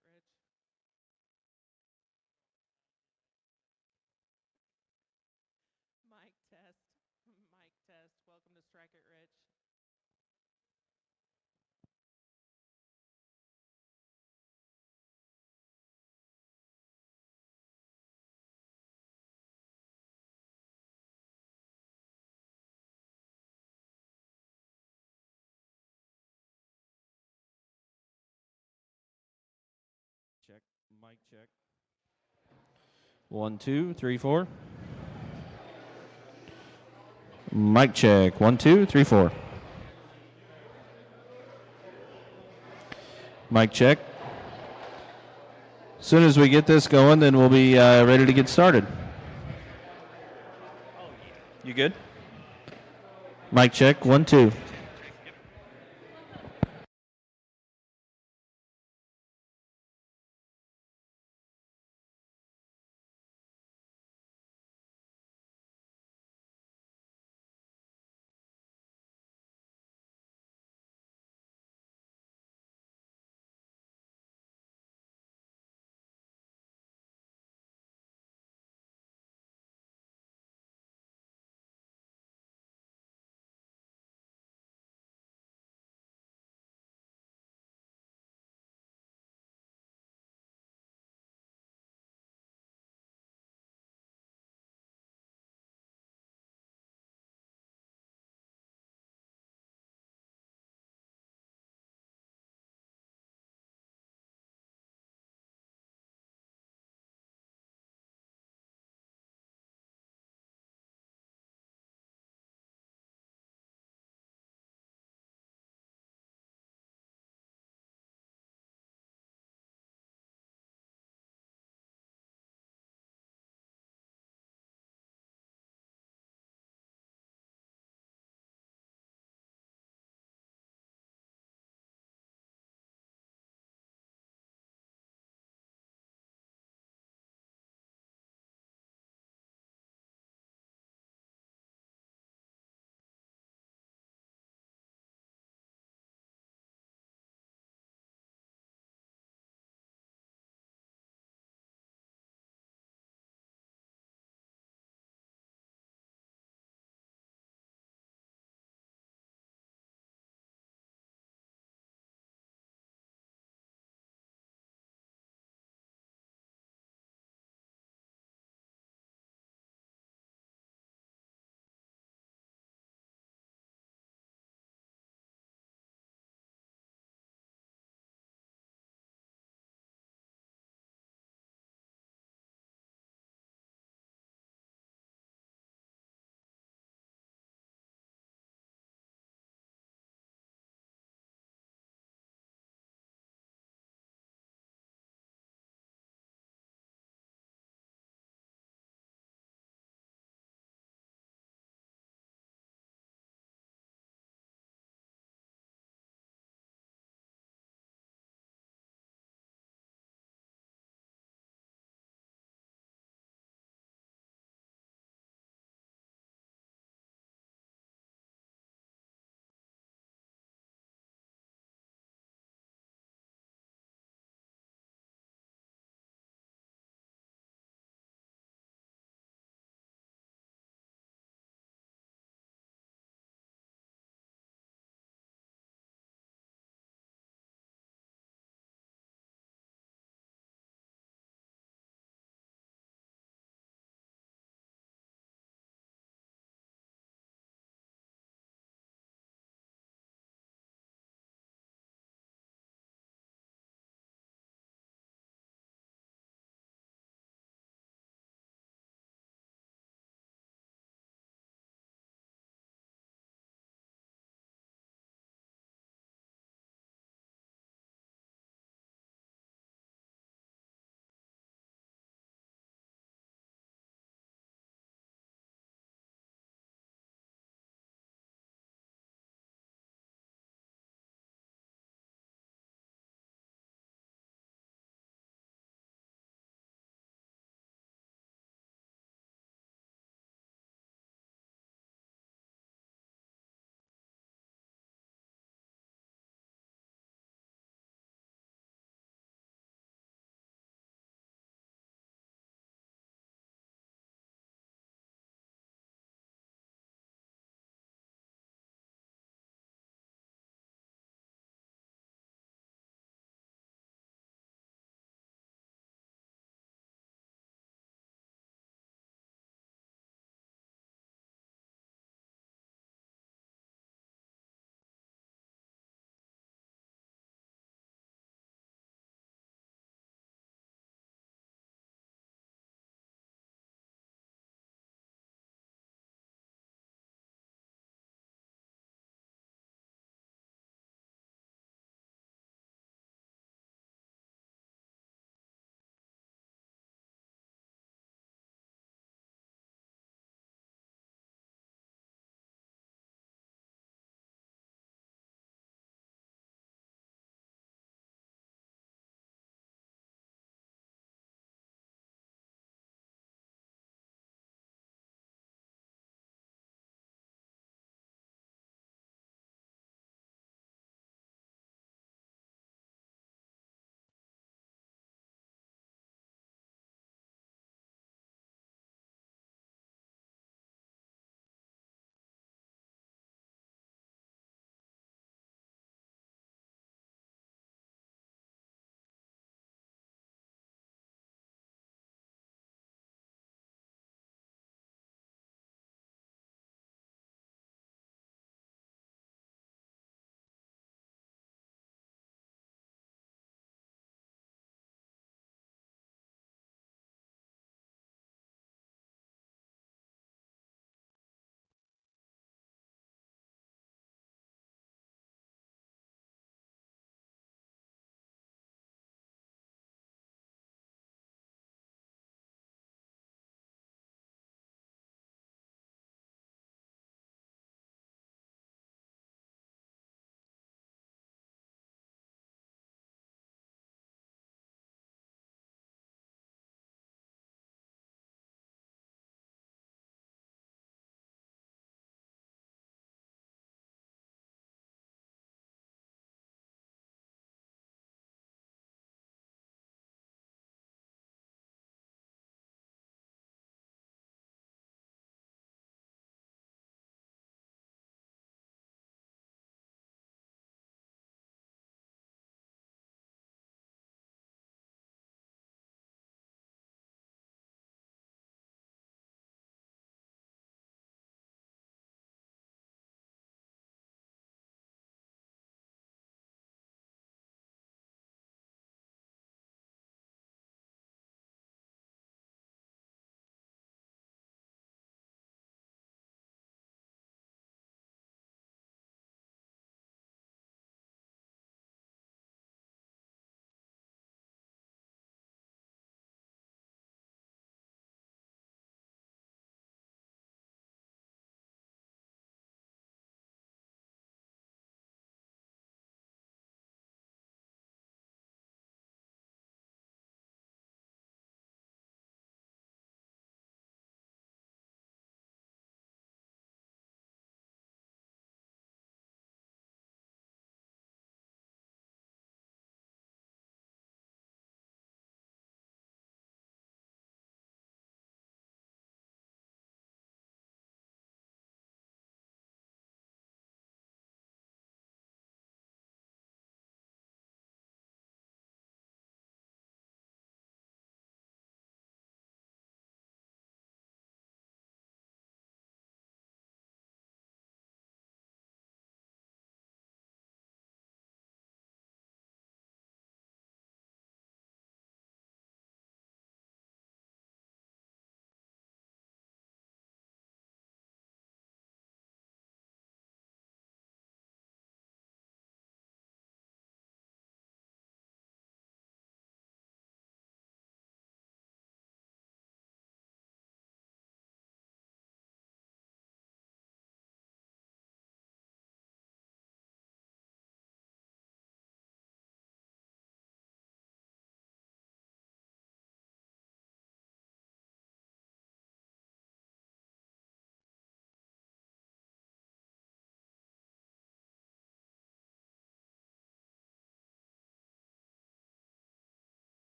it, Rich. Mic test. Mic test. Welcome to Strike It, Rich. Check. Mic check. 1, 2, 3, 4. Mic check. 1, 2, 3, 4. Mic check. As soon as we get this going, then we'll be ready to get started. You good? Mic check. 1, 2.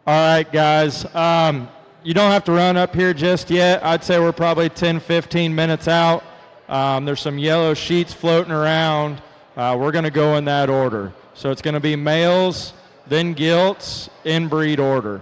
All right, guys. You don't have to run up here just yet. I'd say we're probably 10, 15 minutes out. There's some yellow sheets floating around. We're going to go in that order. So it's going to be males, then gilts, in breed order.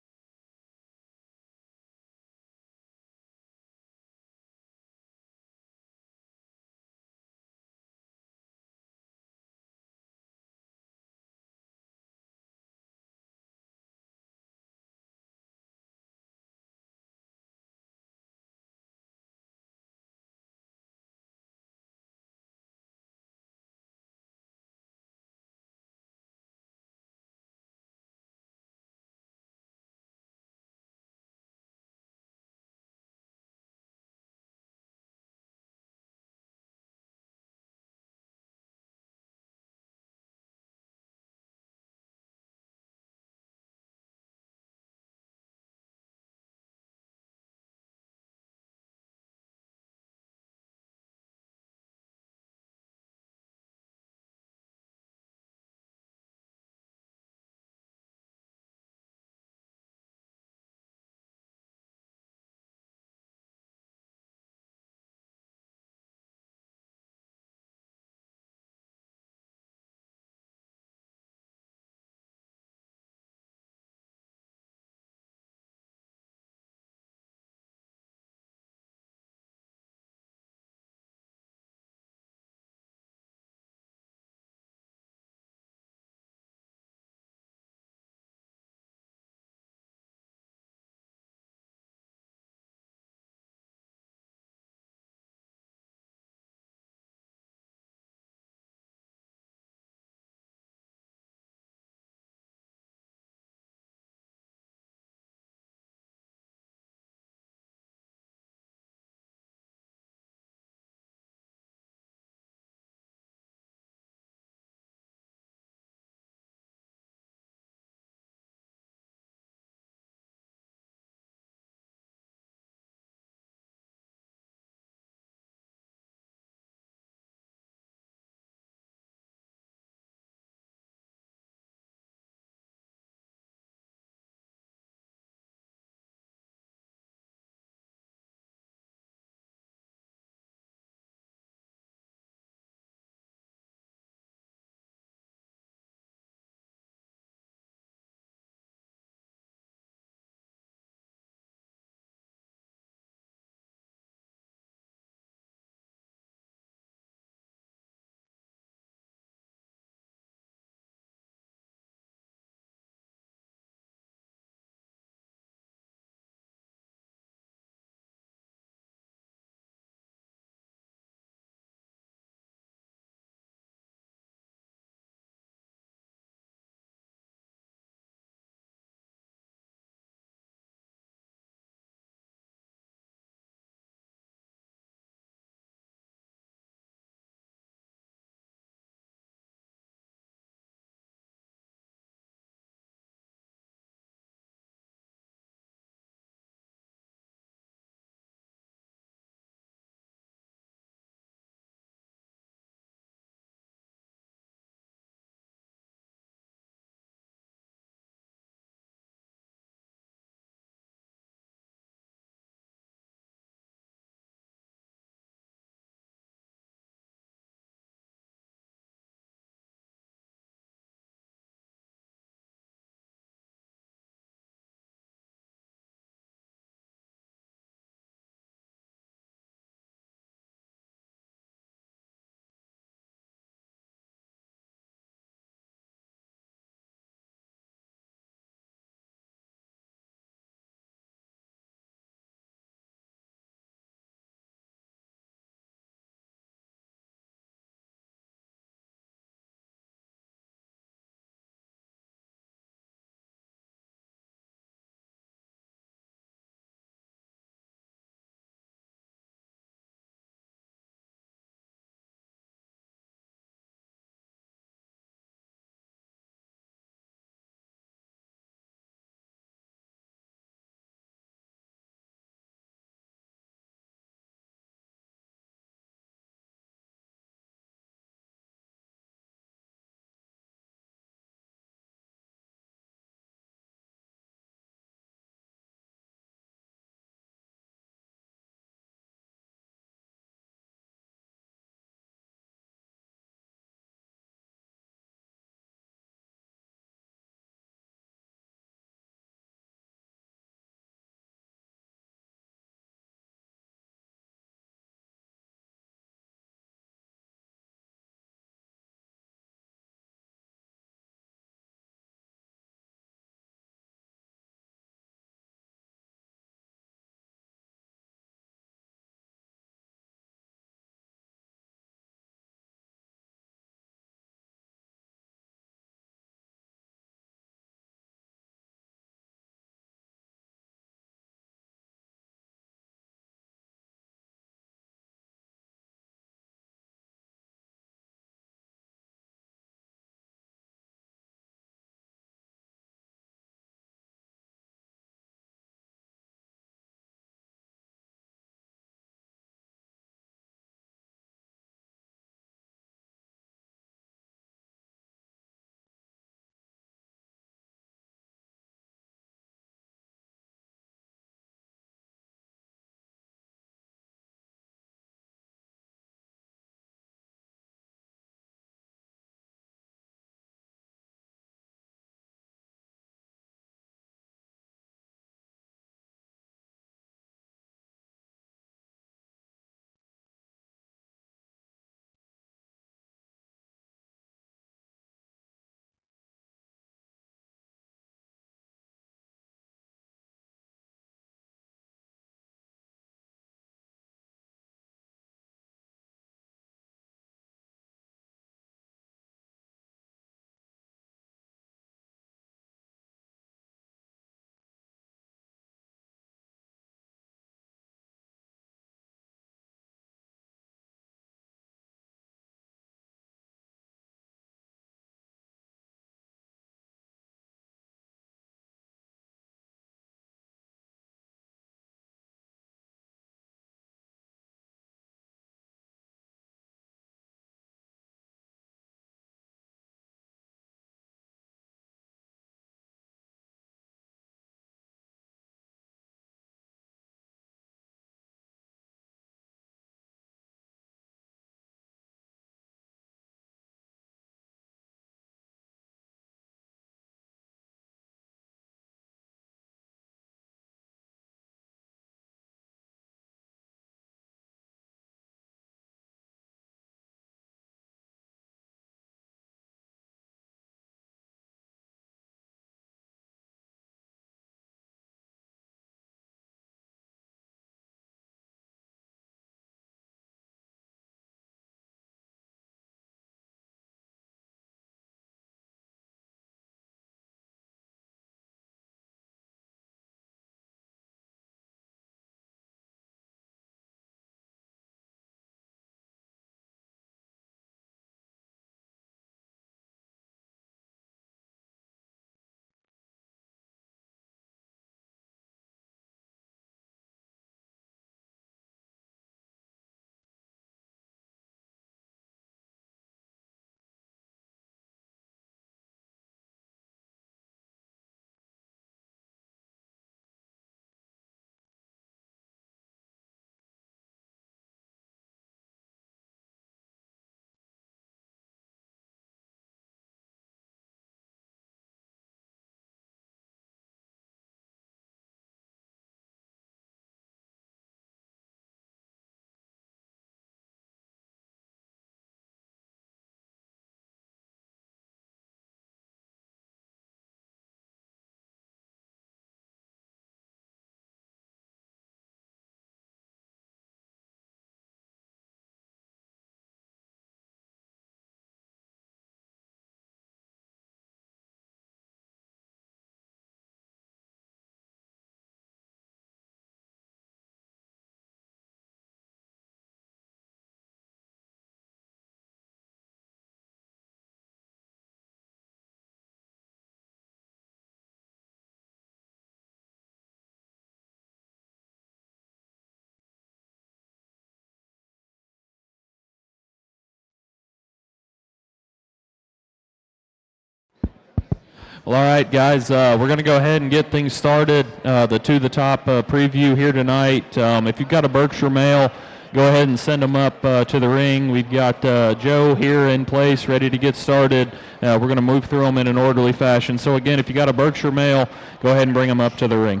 Well, all right, guys, we're going to go ahead and get things started. The To the Top preview here tonight. If you've got a Berkshire male, go ahead and send them up to the ring. We've got Joe here in place, ready to get started. We're going to move through them in an orderly fashion. So again, if you got a Berkshire male, go ahead and bring them up to the ring.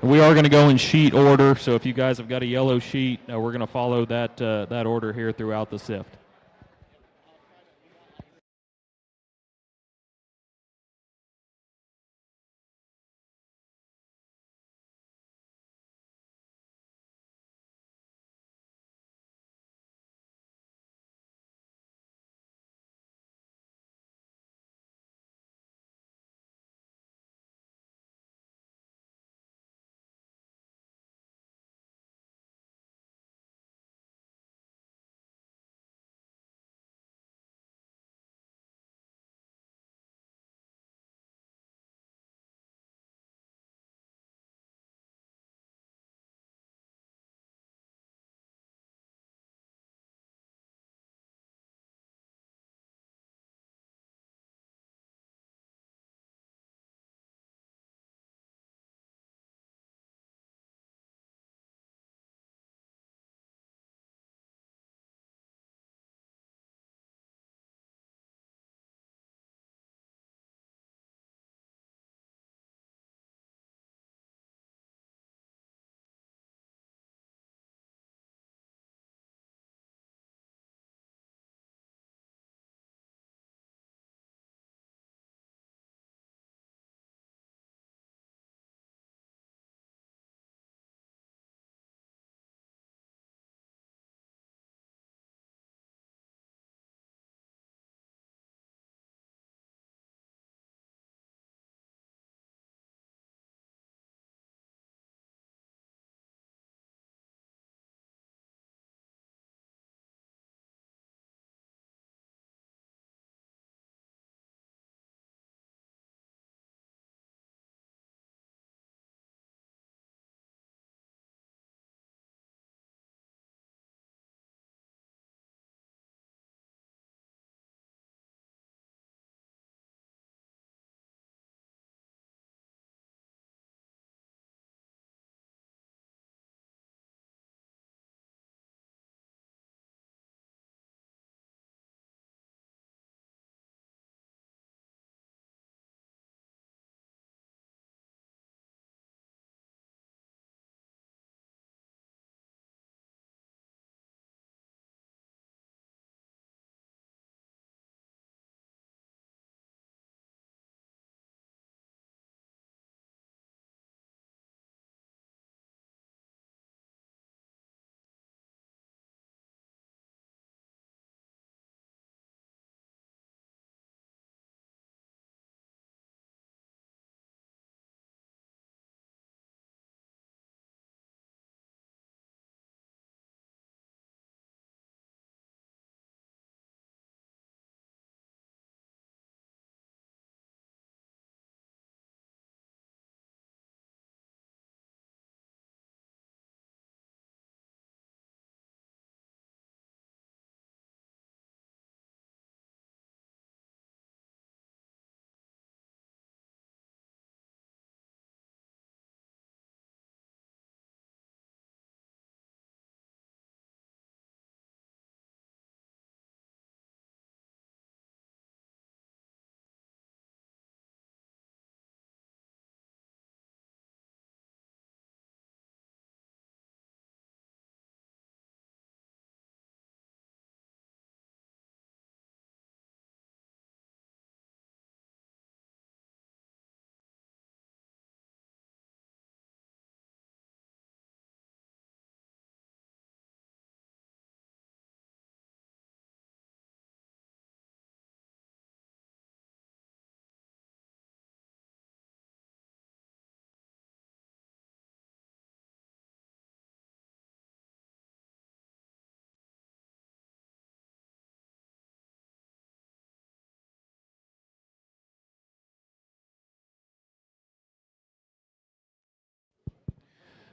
We are going to go in sheet order, so if you guys have got a yellow sheet, we're going to follow that order here throughout the sift.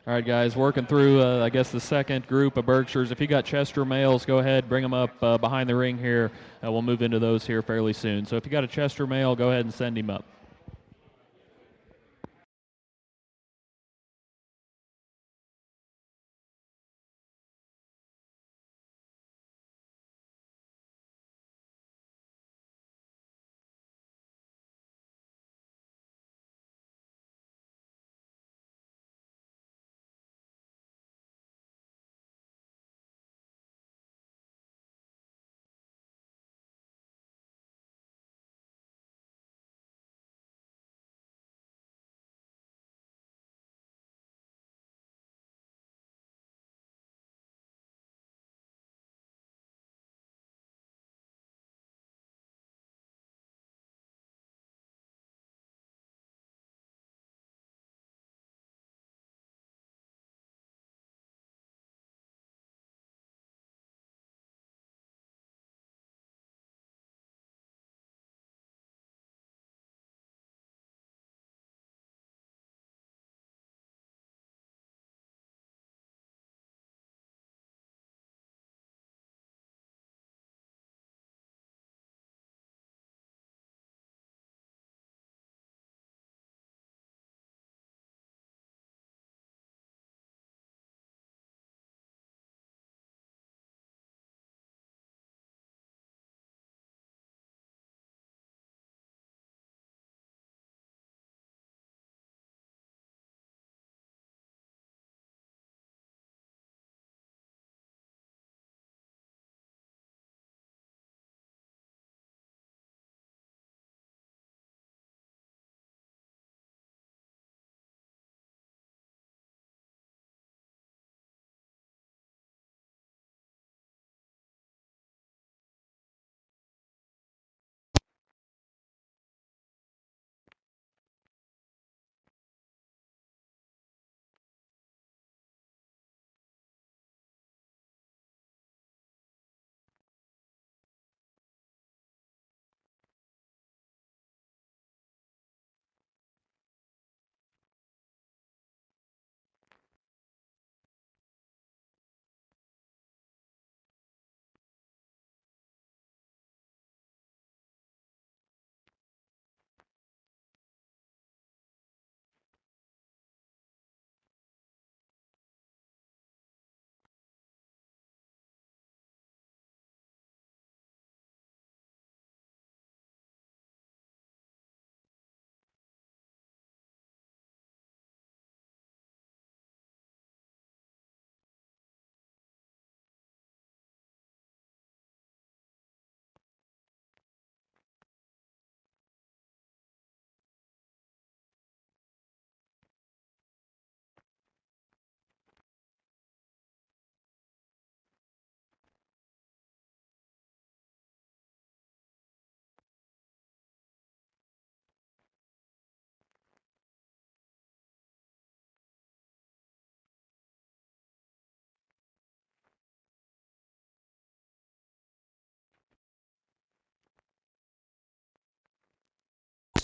All right, guys, working through, I guess, the second group of Berkshires. If you got Chester males, go ahead, bring them up behind the ring here. We'll move into those here fairly soon. So if you got a Chester male, go ahead and send him up.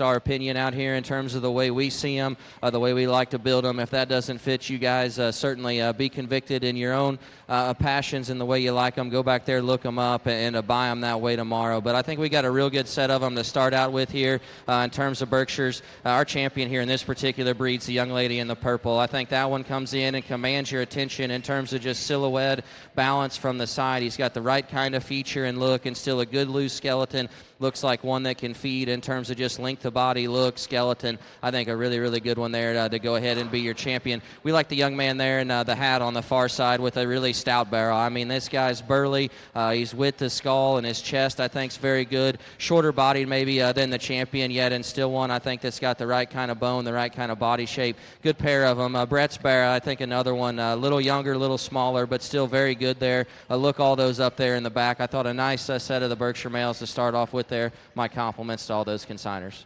our opinion out here in terms of the way we see them, the way we like to build them. If that doesn't fit you guys, certainly be convicted in your own passions and the way you like them. Go back there, look them up, and buy them that way tomorrow. But I think we got a real good set of them to start out with here in terms of Berkshires. Our champion here in this particular breed's the young lady in the purple. I think that one comes in and commands your attention in terms of just silhouette, balance from the side. He's got the right kind of feature and look and still a good loose skeleton. Looks like one that can feed in terms of just length of body, look, skeleton. I think a really, really good one there to go ahead and be your champion. We like the young man there in the hat on the far side with a really stout barrel. I mean, this guy's burly. He's with the skull, and his chest, I think, is very good. Shorter bodied maybe than the champion yet, and still one, I think, that's got the right kind of bone, the right kind of body shape. Good pair of them. Brett's barrel, I think, another one, a little younger, a little smaller, but still very good there. Look all those up there in the back. I thought a nice set of the Berkshire males to start off with there. My compliments to all those consigners.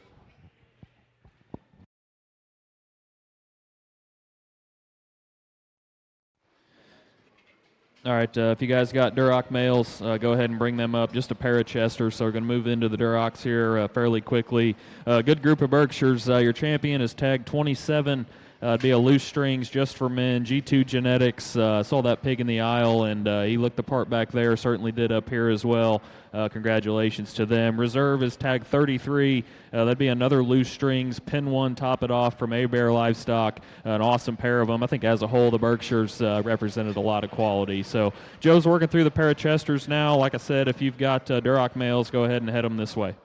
All right, if you guys got Duroc males, go ahead and bring them up. Just a pair of Chesters, so we're going to move into the Durocs here fairly quickly. Good group of Berkshires. Your champion is tagged 27. It'd be a loose strings just for men. G2 Genetics. Saw that pig in the aisle, and he looked the part back there. Certainly did up here as well. Congratulations to them. Reserve is tagged 33. That'd be another loose strings. Pin one, top it off from A-Bear Livestock. An awesome pair of them. I think as a whole, the Berkshires represented a lot of quality. So Joe's working through the pair of Chesters now. Like I said, if you've got Duroc males, go ahead and head them this way.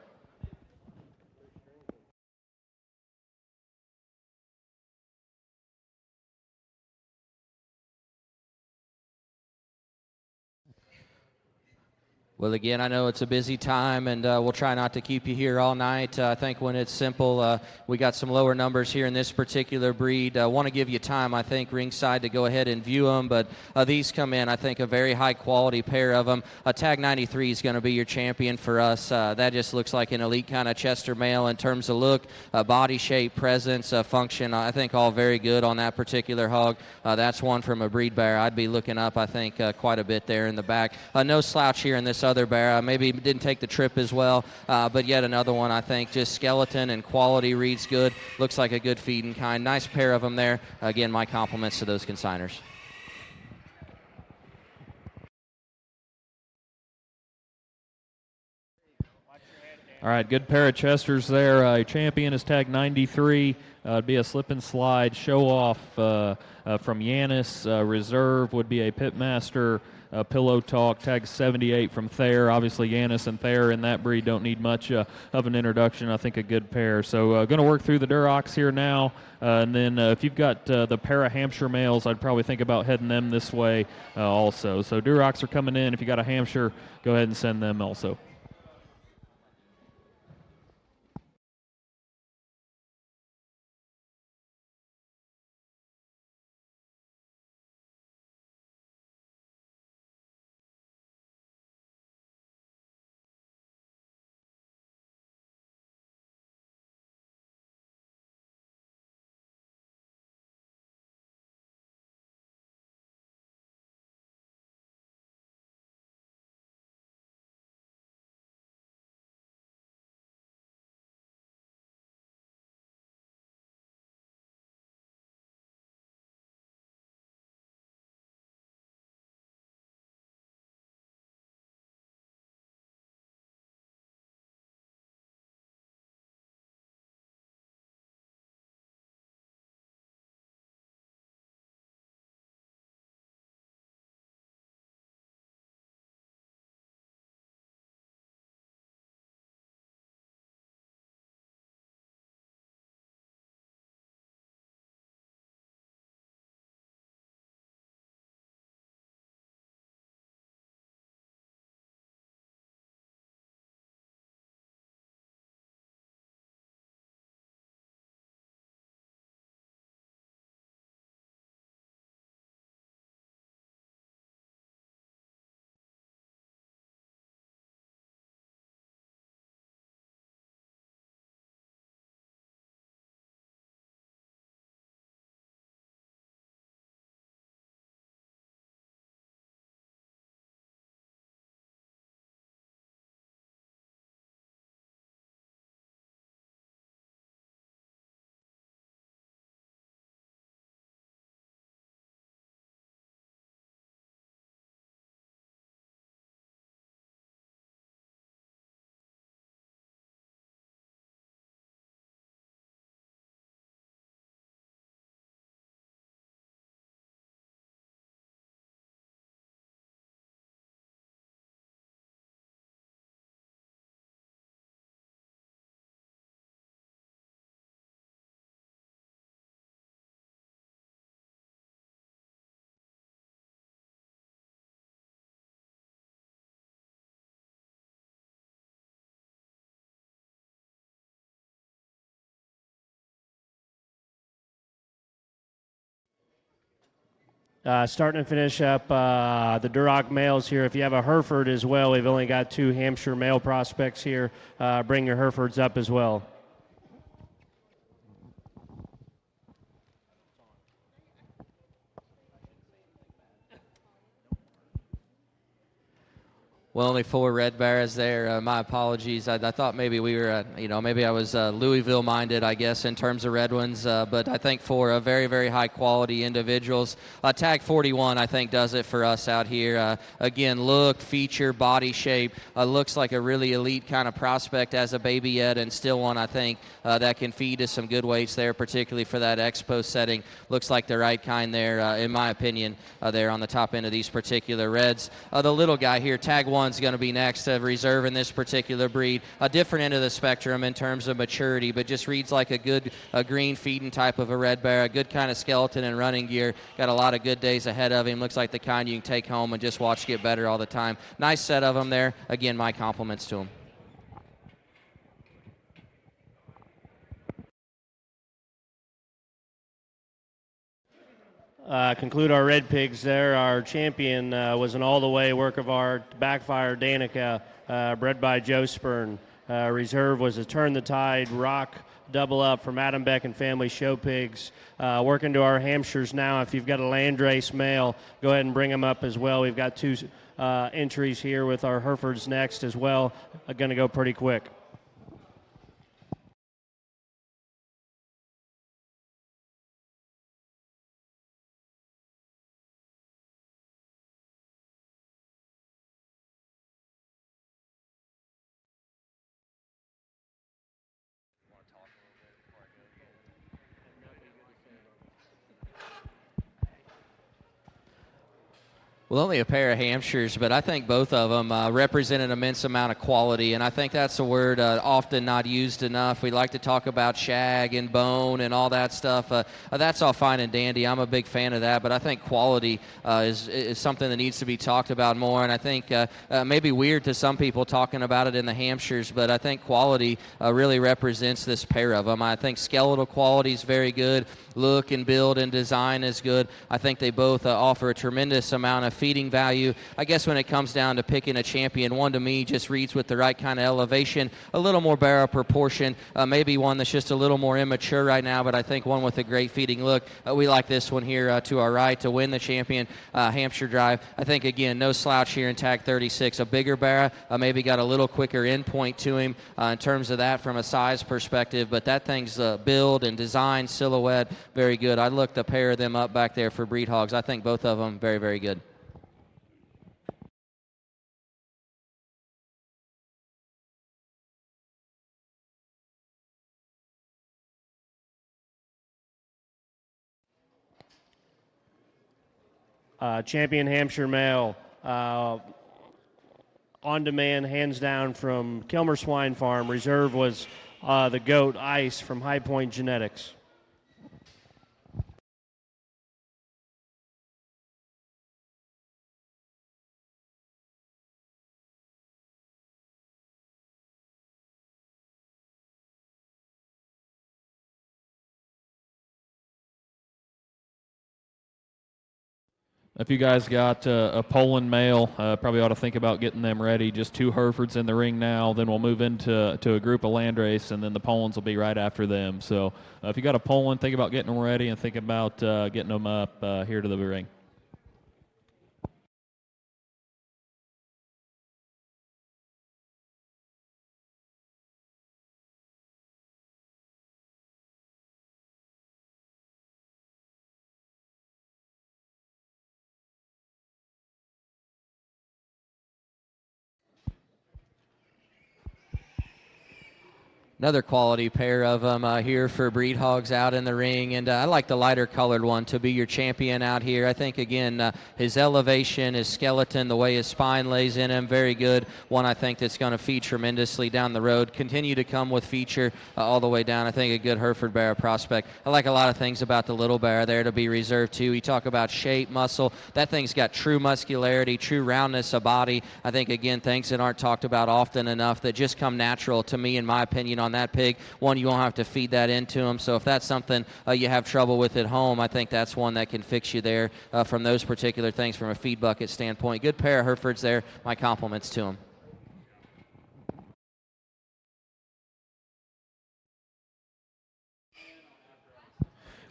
Well, again, I know it's a busy time, and we'll try not to keep you here all night. I think when it's simple, we got some lower numbers here in this particular breed. I want to give you time, I think, ringside to go ahead and view them, but these come in, I think, a very high-quality pair of them. Tag 93 is going to be your champion for us. That just looks like an elite kind of Chester male in terms of look, body shape, presence, function. I think all very good on that particular hog. That's one from a breed bear I'd be looking up, I think, quite a bit there in the back. No slouch here in this other bear. Maybe didn't take the trip as well, but yet another one, I think, just skeleton and quality reads good. Looks like a good feeding kind. Nice pair of them there. Again, my compliments to those consigners. All right, good pair of Chesters there. Champion is tagged 93. It'd be a slip and slide show off from Yanis. Reserve would be a Pitmaster. Pillow Talk, tag 78 from Thayer. Obviously, Yanis and Thayer in that breed don't need much of an introduction. I think a good pair. So going to work through the Durocs here now. And then if you've got the pair of Hampshire males, I'd probably think about heading them this way also. So Durocs are coming in. If you got a Hampshire, go ahead and send them also. Starting to finish up the Duroc males here. If you have a Hereford as well, we've only got 2 Hampshire male prospects here. Bring your Herefords up as well. Well, only 4 red barras there. My apologies. I thought maybe we were, maybe I was Louisville-minded, I guess, in terms of red ones. But I think for very, very high-quality individuals, tag 41, I think, does it for us out here. Again, look, feature, body shape. Looks like a really elite kind of prospect as a baby yet, and still one, I think, that can feed to some good weights there, particularly for that expo setting. Looks like the right kind there, in my opinion, there on the top end of these particular reds. The little guy here, tag 1, is going to be next, reserve in this particular breed. A different end of the spectrum in terms of maturity, but just reads like a good green feeding type of a red bear, a good kind of skeleton and running gear. Got a lot of good days ahead of him. Looks like the kind you can take home and just watch get better all the time. Nice set of them there. Again, my compliments to him. Conclude our red pigs there. Our champion was an all-the-way work of art, Backfire Danica, bred by Joe Spurn. Reserve was a Turn the Tide Rock double up from Adam Beck and Family Show Pigs. Working to our Hampshires now. If you've got a Landrace male, go ahead and bring them up as well. We've got 2 entries here with our Herefords next as well. Going to go pretty quick. Well, only a pair of Hampshires, but I think both of them represent an immense amount of quality, and I think that's a word often not used enough. We like to talk about shag and bone and all that stuff. That's all fine and dandy. I'm a big fan of that, but I think quality is something that needs to be talked about more, and I think maybe weird to some people talking about it in the Hampshires, but I think quality really represents this pair of them. I think skeletal quality is very good. Look and build and design is good. I think they both offer a tremendous amount of feeding value. I guess when it comes down to picking a champion, one to me just reads with the right kind of elevation, a little more barrel proportion, maybe one that's just a little more immature right now, but I think one with a great feeding look. We like this one here to our right to win the champion Hampshire Drive. I think, again, no slouch here in tag 36. A bigger barra, maybe got a little quicker end point to him in terms of that from a size perspective, but that thing's build and design, silhouette, very good. I'd look to pair them up back there for breed hogs. I think both of them very, very good. Champion Hampshire male, on demand, hands down from Kilmer Swine Farm. Reserve was the goat Ice from High Point Genetics. If you guys got a Poland male, probably ought to think about getting them ready. Just 2 Herefords in the ring now. Then we'll move into a group of Landrace, and then the Polands will be right after them. So if you got a Poland, think about getting them ready and think about getting them up here to the ring. Another quality pair of them here for breed hogs out in the ring, and I like the lighter colored one to be your champion out here. I think, again, his elevation, his skeleton, the way his spine lays in him, very good. One I think that's going to feed tremendously down the road. Continue to come with feature all the way down. I think a good Hereford Bear prospect. I like a lot of things about the little bear there to be reserved too. You talk about shape, muscle. That thing's got true muscularity, true roundness of body. I think, again, things that aren't talked about often enough that just come natural to me, in my opinion, on that pig. One, you won't have to feed that into them. So if that's something you have trouble with at home, I think that's one that can fix you there from those particular things from a feed bucket standpoint. Good pair of Herefords there. My compliments to them.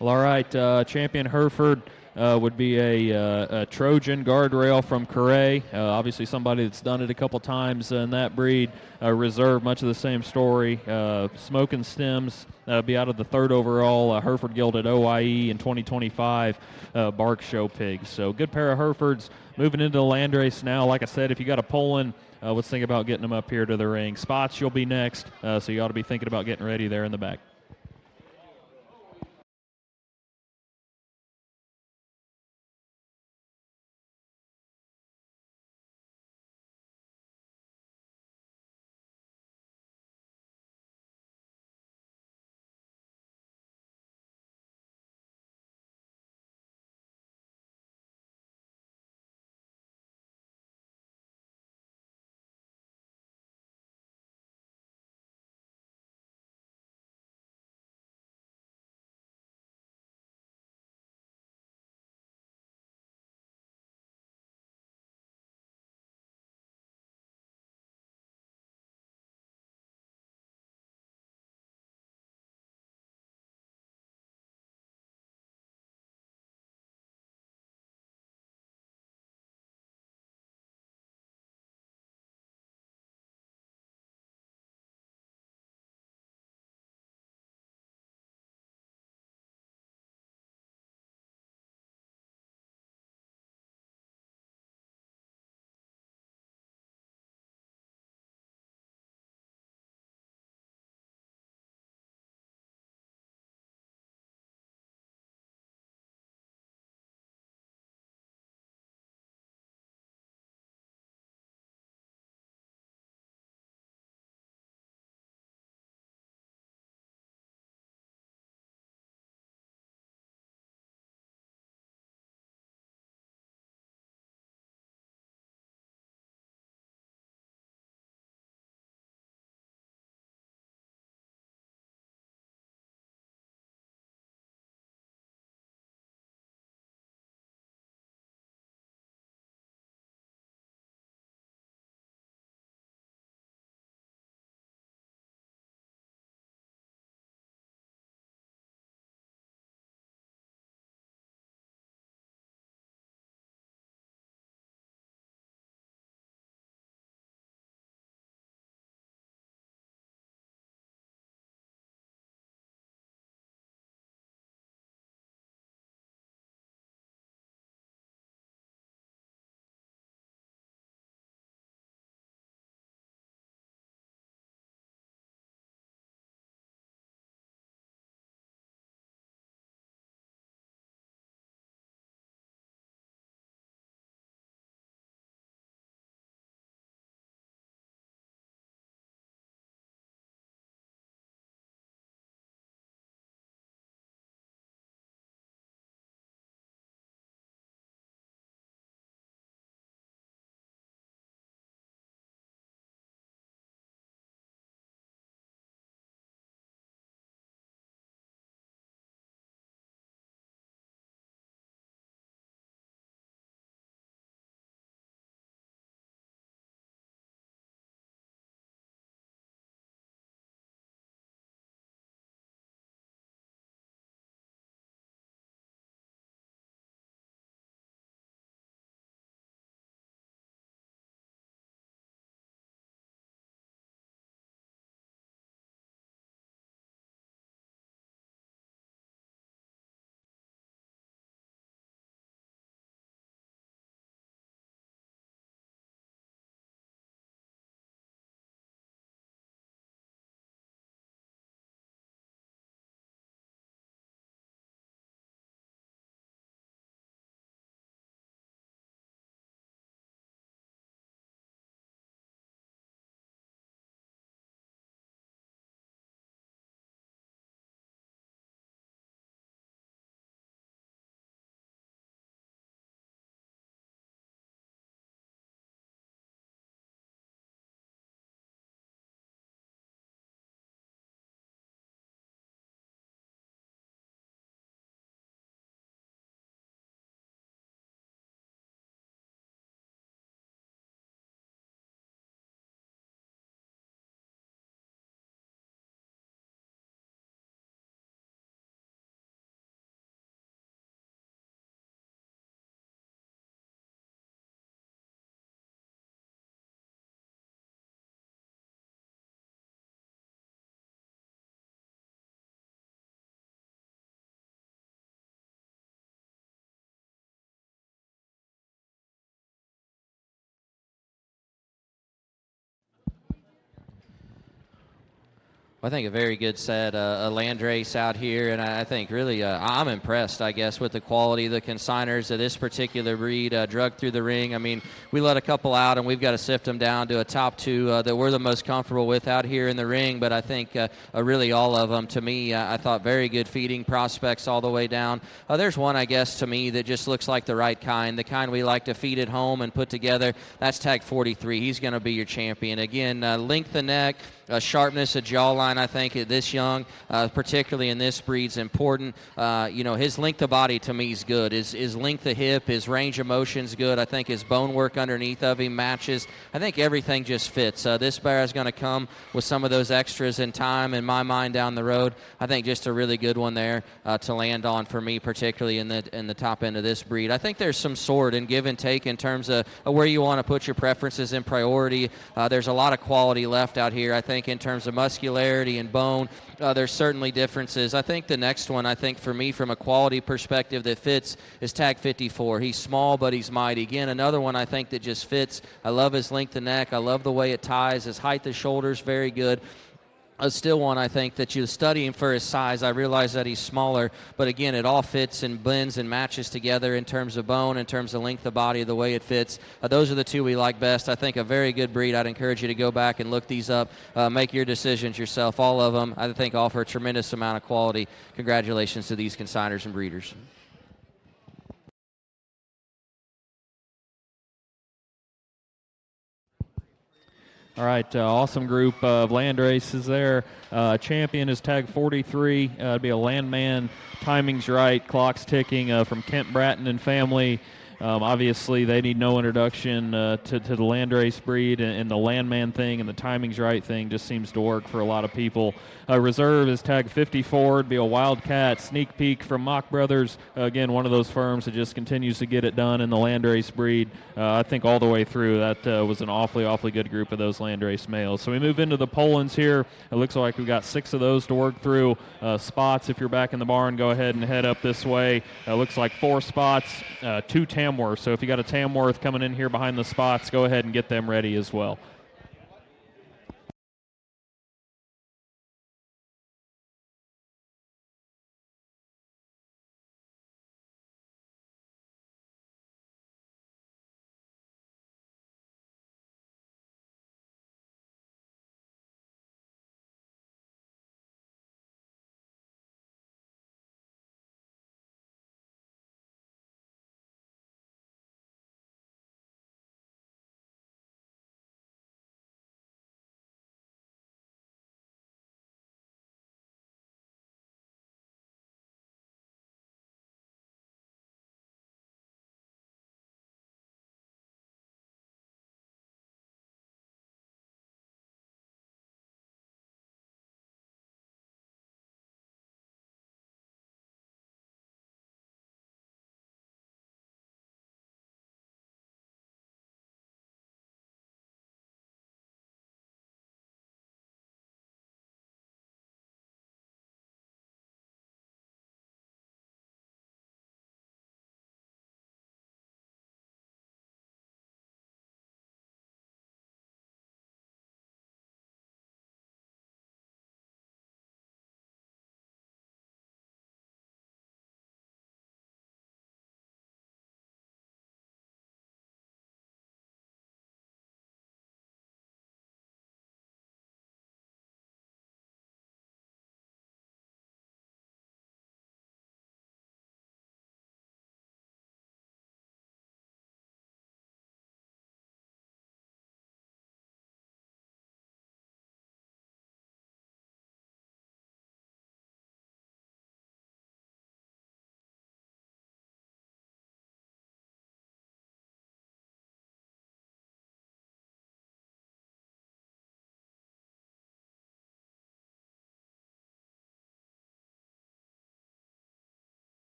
Well, all right, champion Hereford would be a Trojan guardrail from Carre. Obviously somebody that's done it a couple times in that breed. Reserve, much of the same story. Smoking Stems be out of the 3rd overall Hereford Gilded OIE in 2025 Bark Show pigs. So good pair of Herefords moving into the land race now. Like I said, if you got a Poland, let's think about getting them up here to the ring. Spots, you'll be next, so you ought to be thinking about getting ready there in the back. I think a very good set, a land race out here, and I think really I'm impressed, I guess, with the quality of the consigners of this particular breed, drug through the ring. I mean, we let a couple out, and we've got to sift them down to a top two that we're the most comfortable with out here in the ring, but I think really all of them, to me, I thought very good feeding prospects all the way down. There's one, I guess, to me that just looks like the right kind, the kind we like to feed at home and put together. That's tag 43. He's going to be your champion. Again, length of neck, sharpness of jawline, I think, at this young, particularly in this breed, is important. His length of body, to me, is good. His length of hip, his range of motion is good. I think his bone work underneath of him matches. I think everything just fits. This bear is going to come with some of those extras in time, in my mind, down the road. I think just a really good one there to land on for me, particularly in the top end of this breed. I think there's some sort and give and take in terms of where you want to put your preferences in priority. There's a lot of quality left out here, I think, in terms of muscularity and bone. There's certainly differences. I think the next one, I think, for me, from a quality perspective that fits is tag 54. He's small, but he's mighty. Again, another one I think that just fits. I love his length of neck. I love the way it ties. His height of shoulders, very good. Still one, I think, that you study him for his size. I realize that he's smaller, but again, it all fits and blends and matches together in terms of bone, in terms of length of body, the way it fits. Those are the two we like best. I think a very good breed. I'd encourage you to go back and look these up, make your decisions yourself. All of them, I think, offer a tremendous amount of quality. Congratulations to these consigners and breeders. All right, awesome group of land races there. Champion is tag 43. It'd be a landman. Timing's right. Clock's ticking from Kent Bratton and family. Obviously, they need no introduction to the landrace breed, and the landman thing and the timing's right thing just seems to work for a lot of people. Reserve is tag 54. It'd be a Wildcat sneak peek from Mock Brothers. Again, one of those firms that just continues to get it done in the landrace breed. I think all the way through, that was an awfully good group of those landrace males. So we move into the Polands here. It looks like we've got 6 of those to work through. Spots, if you're back in the barn, go ahead and head up this way. Looks like 4 spots, 2 Tamworth. So if you got a Tamworth coming in here behind the spots, go ahead and get them ready as well.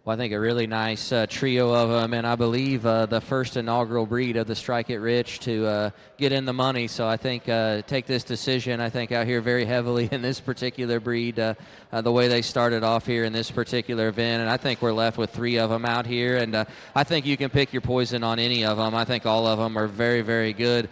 Well, I think a really nice trio of them, and I believe the first inaugural breed of the Strike It Rich to get in the money. So I think take this decision, I think, out here very heavily in this particular breed, the way they started off here in this particular event. And I think we're left with 3 of them out here, and I think you can pick your poison on any of them. I think all of them are very, very good.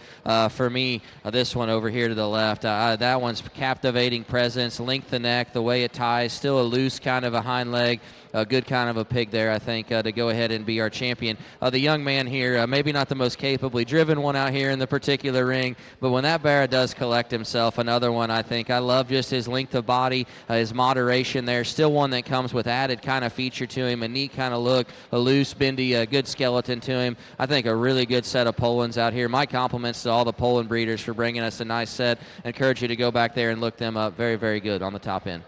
For me, this one over here to the left, that one's captivating presence, length of neck, the way it ties, still a loose kind of a hind leg. A good kind of a pig there, I think, to go ahead and be our champion. The young man here, maybe not the most capably driven one out here in the particular ring, but when that bear does collect himself, another one, I think. I love just his length of body, his moderation there. Still one that comes with added kind of feature to him, a neat kind of look, a loose, bendy, good skeleton to him. I think a really good set of Polands out here. My compliments to all the Poland breeders for bringing us a nice set. I encourage you to go back there and look them up. Very, very good on the top end.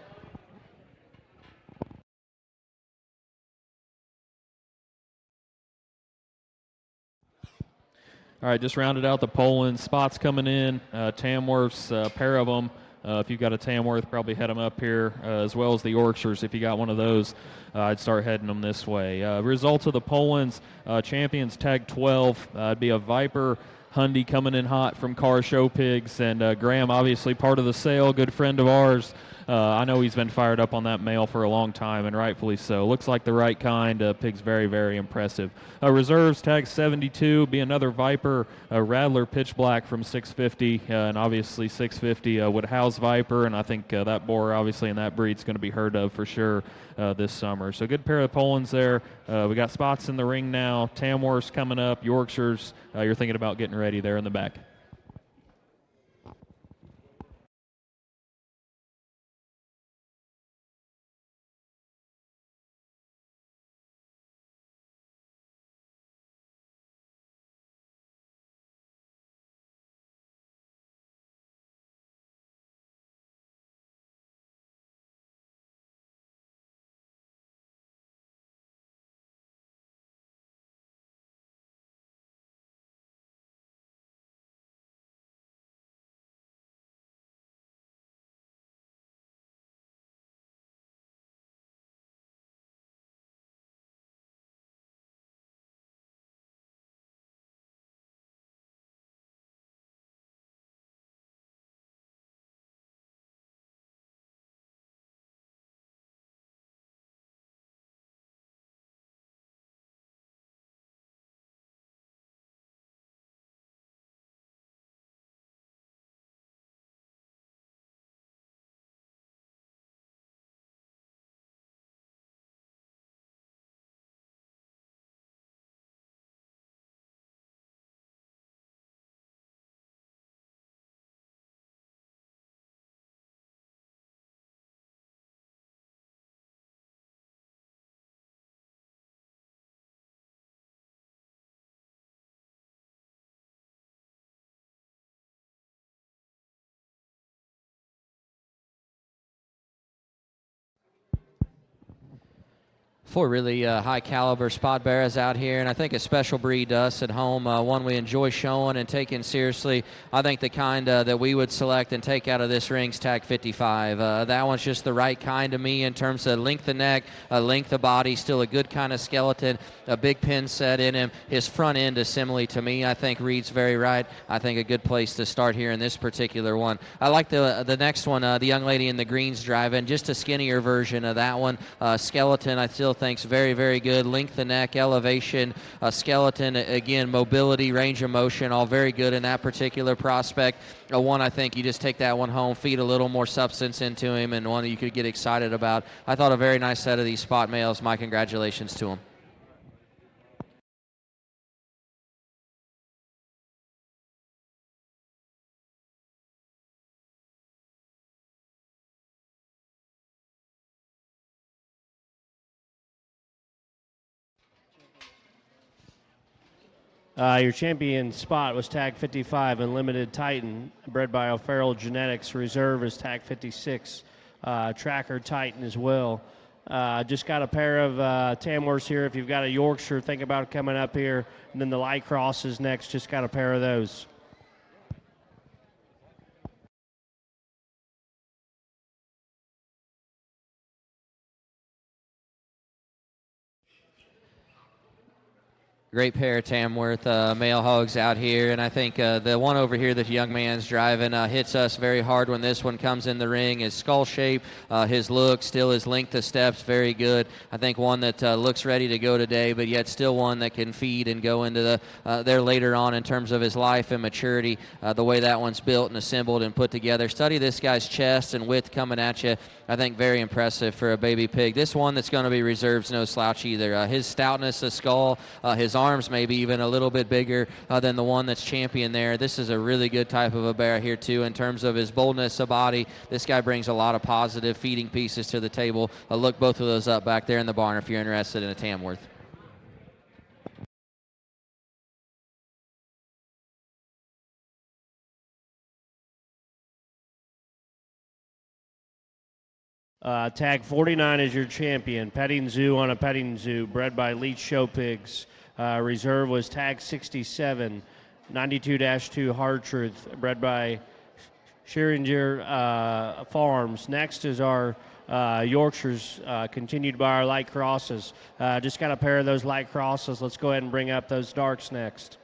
All right, just rounded out the Poland spots coming in. Tamworths, a pair of them. If you've got a Tamworth, probably head them up here, as well as the Yorkshires. If you got one of those, I'd start heading them this way. Results of the Polands, champions tag 12. It'd be a Viper, Hundy coming in hot from Carr Show Pigs, and Graham, obviously part of the sale, good friend of ours. I know he's been fired up on that male for a long time, and rightfully so. Looks like the right kind. Pig's very, very impressive. Reserves tag 72, be another Viper, Rattler Pitch Black from 650, and obviously 650 would house Viper, and I think that boar, obviously, in that breed's going to be heard of for sure this summer. So good pair of Polands there. We got spots in the ring now. Tamworth's coming up, Yorkshires. You're thinking about getting ready there in the back. Four really high caliber spot bearers out here, and I think a special breed to us at home, one we enjoy showing and taking seriously. I think the kind that we would select and take out of this ring's tag 55. That one's just the right kind to me in terms of length of neck, length of body, still a good kind of skeleton, a big pin set in him. His front end assembly to me, I think, reads very right. I think a good place to start here in this particular one. I like the next one, the young lady in the greens driving, just a skinnier version of that one. Skeleton, I still think's very, very good. Length of neck, elevation, skeleton, again, mobility, range of motion, all very good in that particular prospect. One, I think you just take that one home, feed a little more substance into him, and one that you could get excited about. I thought a very nice set of these spot males. My congratulations to them. Your champion spot was tag 55, Unlimited Titan, bred by O'Farrell Genetics. Reserve is tag 56, Tracker Titan as well. Just got a pair of Tamworths here. If you've got a Yorkshire, think about coming up here. And then the Light Cross is next. Just got a pair of those. Great pair of Tamworth male hogs out here, and I think the one over here that the young man's driving hits us very hard when this one comes in the ring. His skull shape, his look, still his length of steps, very good. I think one that looks ready to go today, but yet still one that can feed and go into there later on in terms of his life and maturity. The way that one's built and assembled and put together. Study this guy's chest and width coming at you. I think very impressive for a baby pig. This one that's going to be reserved's no slouch either. His stoutness, the skull, his arms maybe even a little bit bigger than the one that's champion there. This is a really good type of a bear here too in terms of his boldness of body. This guy brings a lot of positive feeding pieces to the table. Look both of those up back there in the barn if you're interested in a Tamworth. Tag 49 is your champion. Petting Zoo on a petting zoo, bred by Leach Show Pigs. Reserve was tag 67, 92-2 Hard Truth, bred by Schillinger Farms. Next is our Yorkshires, continued by our light crosses. Just got a pair of those light crosses. Let's go ahead and bring up those darks next.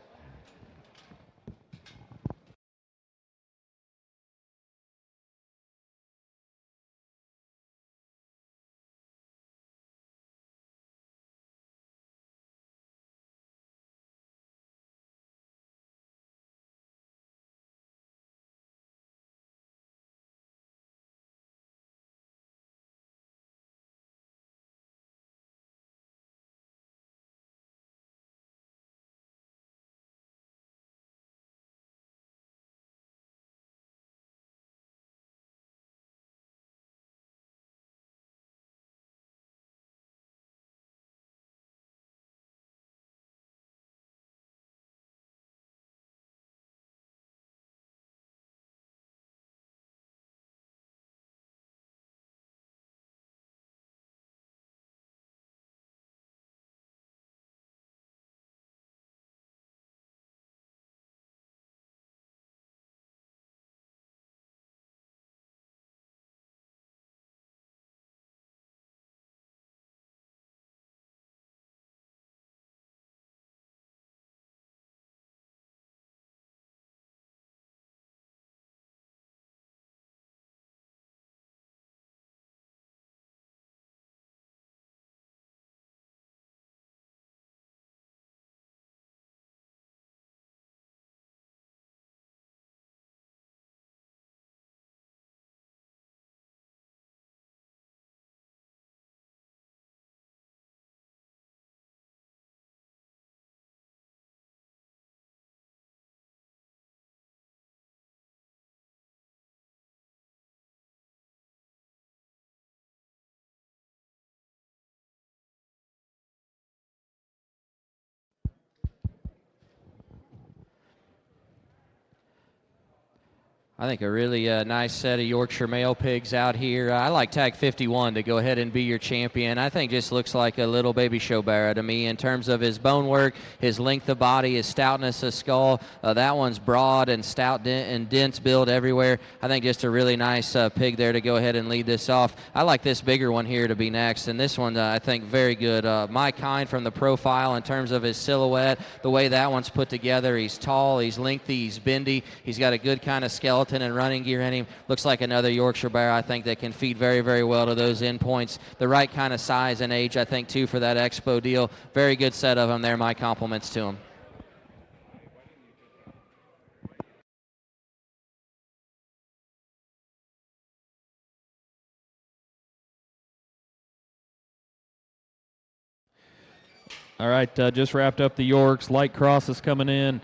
I think a really nice set of Yorkshire male pigs out here. I like tag 51 to go ahead and be your champion. I think just looks like a little baby show bear to me in terms of his bone work, his length of body, his stoutness of skull. That one's broad and stout and dense build everywhere. I think just a really nice pig there to go ahead and lead this off. I like this bigger one here to be next, and this one I think very good. My kind from the profile in terms of his silhouette, the way that one's put together. He's tall, he's lengthy, he's bendy. He's got a good kind of skeleton and running gear in him. Looks like another Yorkshire bear, I think, that can feed very, very well to those end points. The right kind of size and age, I think, too, for that Expo deal. Very good set of them there. My compliments to him. All right, just wrapped up the Yorks. Light crosses coming in.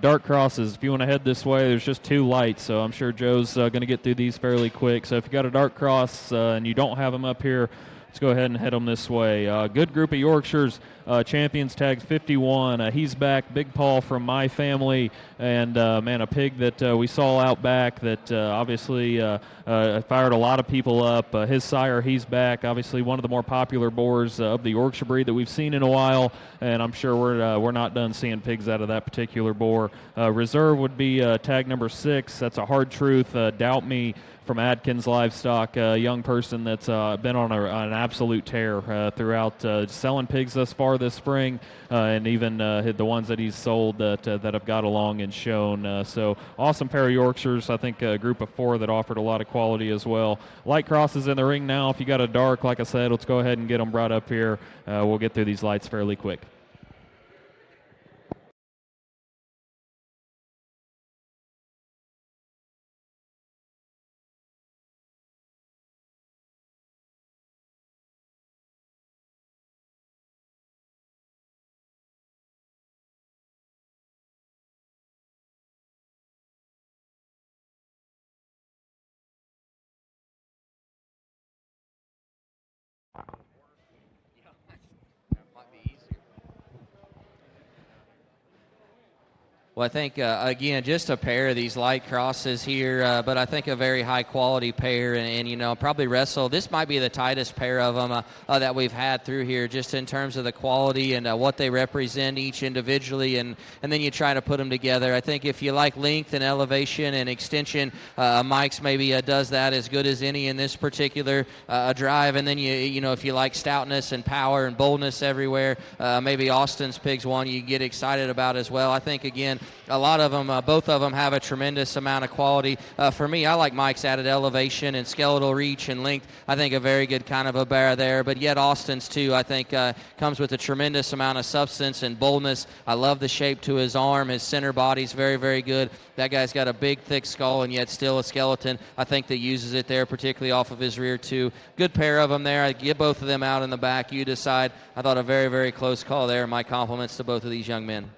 Dark crosses, if you want to head this way, there's just 2 lights, so I'm sure Joe's going to get through these fairly quick. So if you got a dark cross and you don't have them up here, let's go ahead and head them this way. Good group of Yorkshires. Champions tag 51. He's back. Big Paul from my family. And, man, a pig that we saw out back that obviously fired a lot of people up. His sire, he's back. Obviously one of the more popular boars of the Yorkshire breed that we've seen in a while. And I'm sure we're not done seeing pigs out of that particular boar. Reserve would be tag number 6. That's a Hard Truth. Doubt Me from Adkins Livestock, a young person that's been on an absolute tear throughout selling pigs thus far this spring, and even the ones that he's sold that have got along and shown. So awesome pair of Yorkshires. I think a group of 4 that offered a lot of quality as well. Light cross is in the ring now. If you got a dark, like I said, let's go ahead and get them brought up here. We'll get through these lights fairly quick. Well, I think, again, just a pair of these light crosses here, but I think a very high-quality pair, and, you know, probably wrestle. This might be the tightest pair of them that we've had through here, just in terms of the quality and what they represent each individually, and then you try to put them together. I think if you like length and elevation and extension, Mike's maybe does that as good as any in this particular drive, and then, you know, if you like stoutness and power and boldness everywhere, maybe Austin's Pigs one you get excited about as well. I think, again, a lot of them, both of them have a tremendous amount of quality. For me, I like Mike's added elevation and skeletal reach and length. I think a very good kind of a bear there, but yet Austin's too, I think, comes with a tremendous amount of substance and boldness. I love the shape to his arm. His center body's very, very good. That guy's got a big, thick skull and yet still a skeleton. I think that uses it there, particularly off of his rear too. Good pair of them there. I get both of them out in the back. You decide. I thought a very, very close call there. My compliments to both of these young men.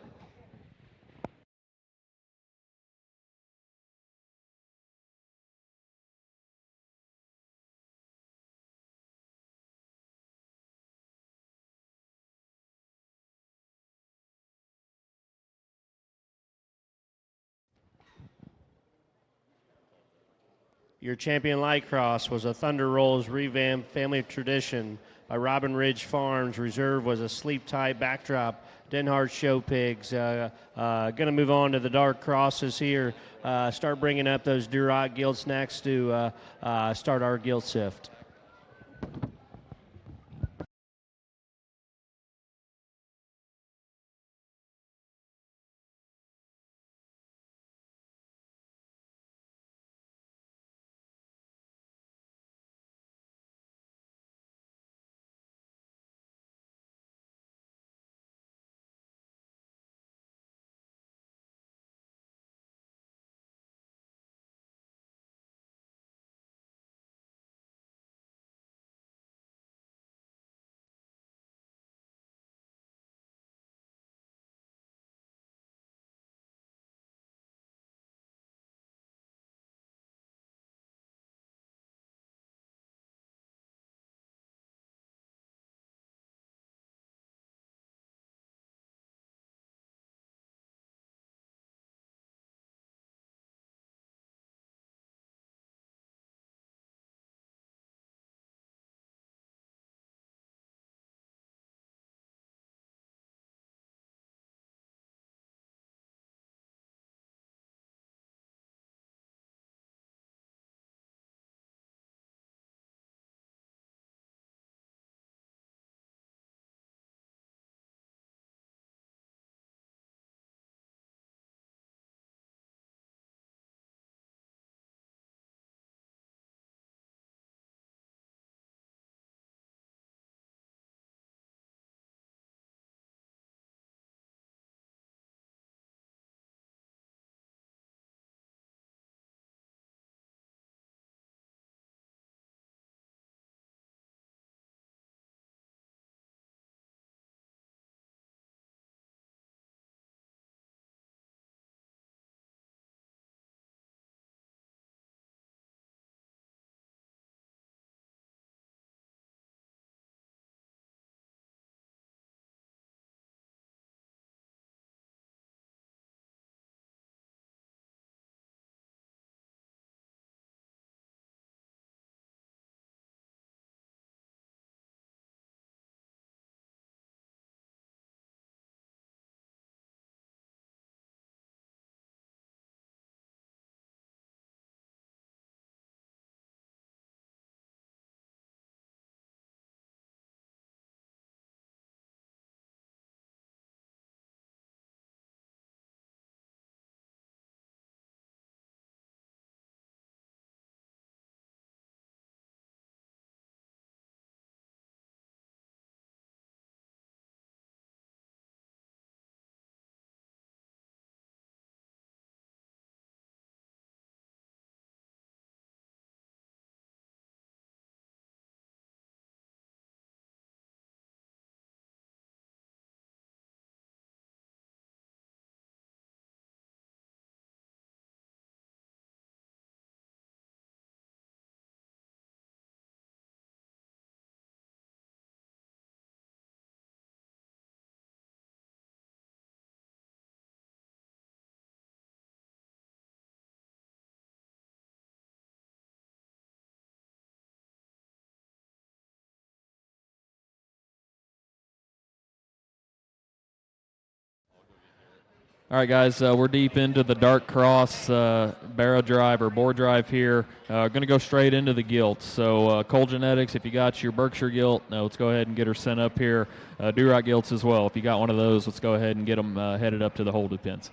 Your champion light cross was a Thunder Rolls revamped family tradition by Robin Ridge Farms. Reserve was a sleep tight backdrop. Denhart Show Pigs. Going to move on to the dark crosses here. Start bringing up those Duroc Guild snacks to start our Guild Sift. All right, guys, we're deep into the dark cross barrow drive or bore drive here. Going to go straight into the gilts. So Cole Genetics, if you got your Berkshire gilt, let's go ahead and get her sent up here. Duroc gilts as well. If you got one of those, let's go ahead and get them headed up to the holding pins.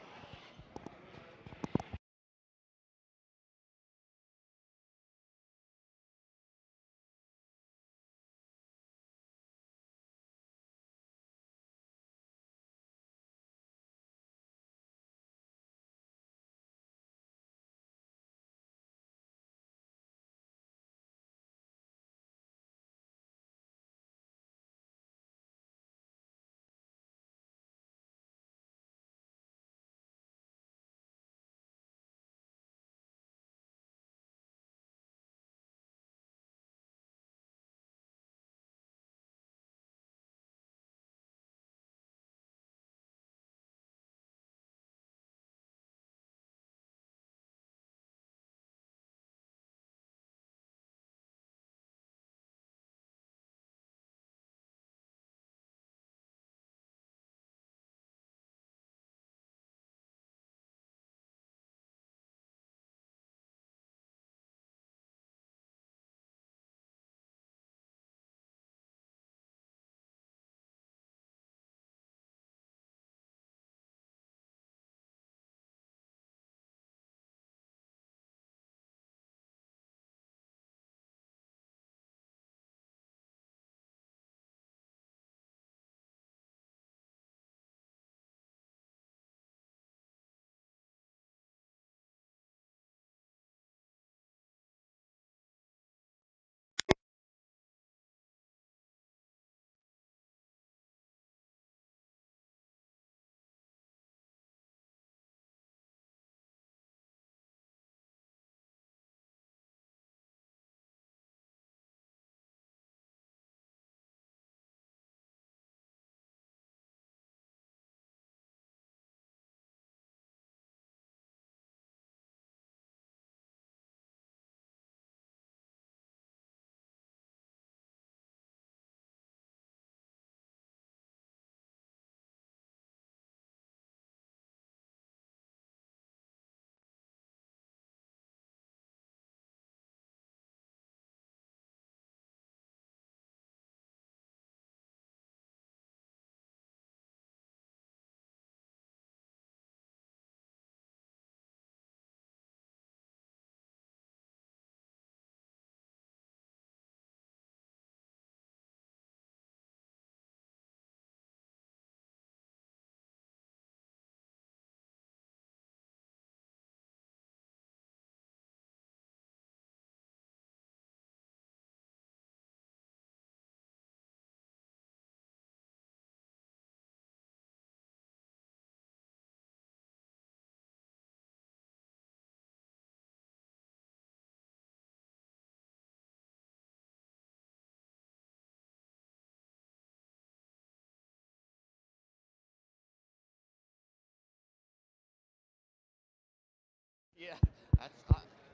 Yeah,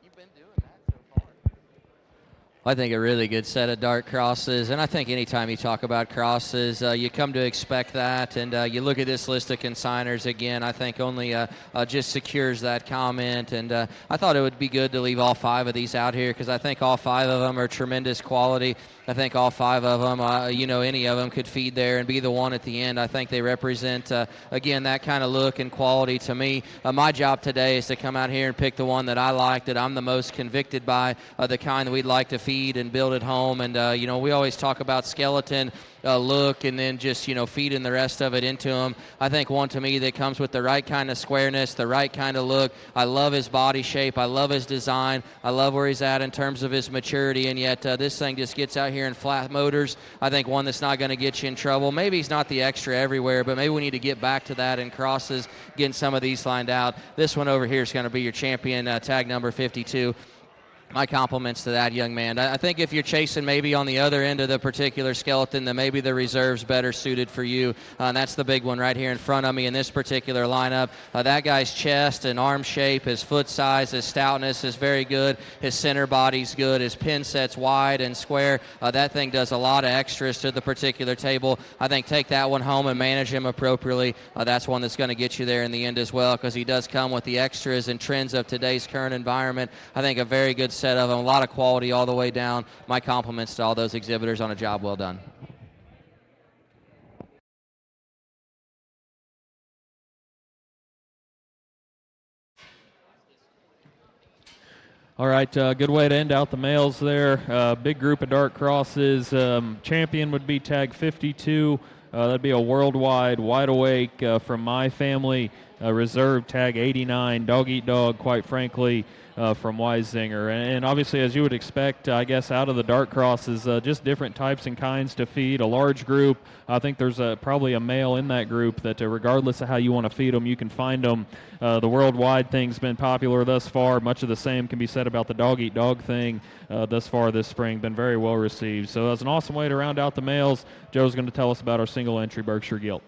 you've been doing that so far. I think a really good set of dart crosses, and I think anytime you talk about crosses, you come to expect that, and you look at this list of consigners again, I think only just secures that comment, and I thought it would be good to leave all 5 of these out here because I think all 5 of them are tremendous quality. I think all 5 of them, any of them could feed there and be the one at the end. I think they represent, again, that kind of look and quality to me. My job today is to come out here and pick the one that I like, that I'm the most convicted by, the kind that we'd like to feed and build at home. And, we always talk about skeleton look and then just, feeding the rest of it into them. I think one to me that comes with the right kind of squareness, the right kind of look. I love his body shape. I love his design. I love where he's at in terms of his maturity. And yet this thing just gets out here in flat motors. I think one that's not going to get you in trouble. Maybe he's not the extra everywhere, but maybe we need to get back to that in crosses, getting some of these lined out. This one over here is going to be your champion, tag number 52. My compliments to that young man. I think if you're chasing maybe on the other end of the particular skeleton, then maybe the reserve's better suited for you. And that's the big one right here in front of me in this particular lineup. That guy's chest and arm shape, his foot size, his stoutness is very good. His center body's good. His pin set's wide and square. That thing does a lot of extras to the particular table. I think take that one home and manage him appropriately. That's one that's going to get you there in the end as well, because he does come with the extras and trends of today's current environment. I think a very good set of them, a lot of quality all the way down. My compliments to all those exhibitors on a job well done. All right, good way to end out the males there. Big group of dart crosses. Champion would be tag 52. That'd be a worldwide wide awake from my family. Reserve tag 89. Dog eat dog, quite frankly, from Weisinger. And obviously, as you would expect, I guess, out of the dart crosses, just different types and kinds to feed. A large group. I think there's probably a male in that group that, regardless of how you want to feed them, you can find them. The worldwide thing's been popular thus far. Much of the same can be said about the dog eat dog thing thus far this spring. Been very well received. So that's an awesome way to round out the males. Joe's going to tell us about our single entry Berkshire Gilt.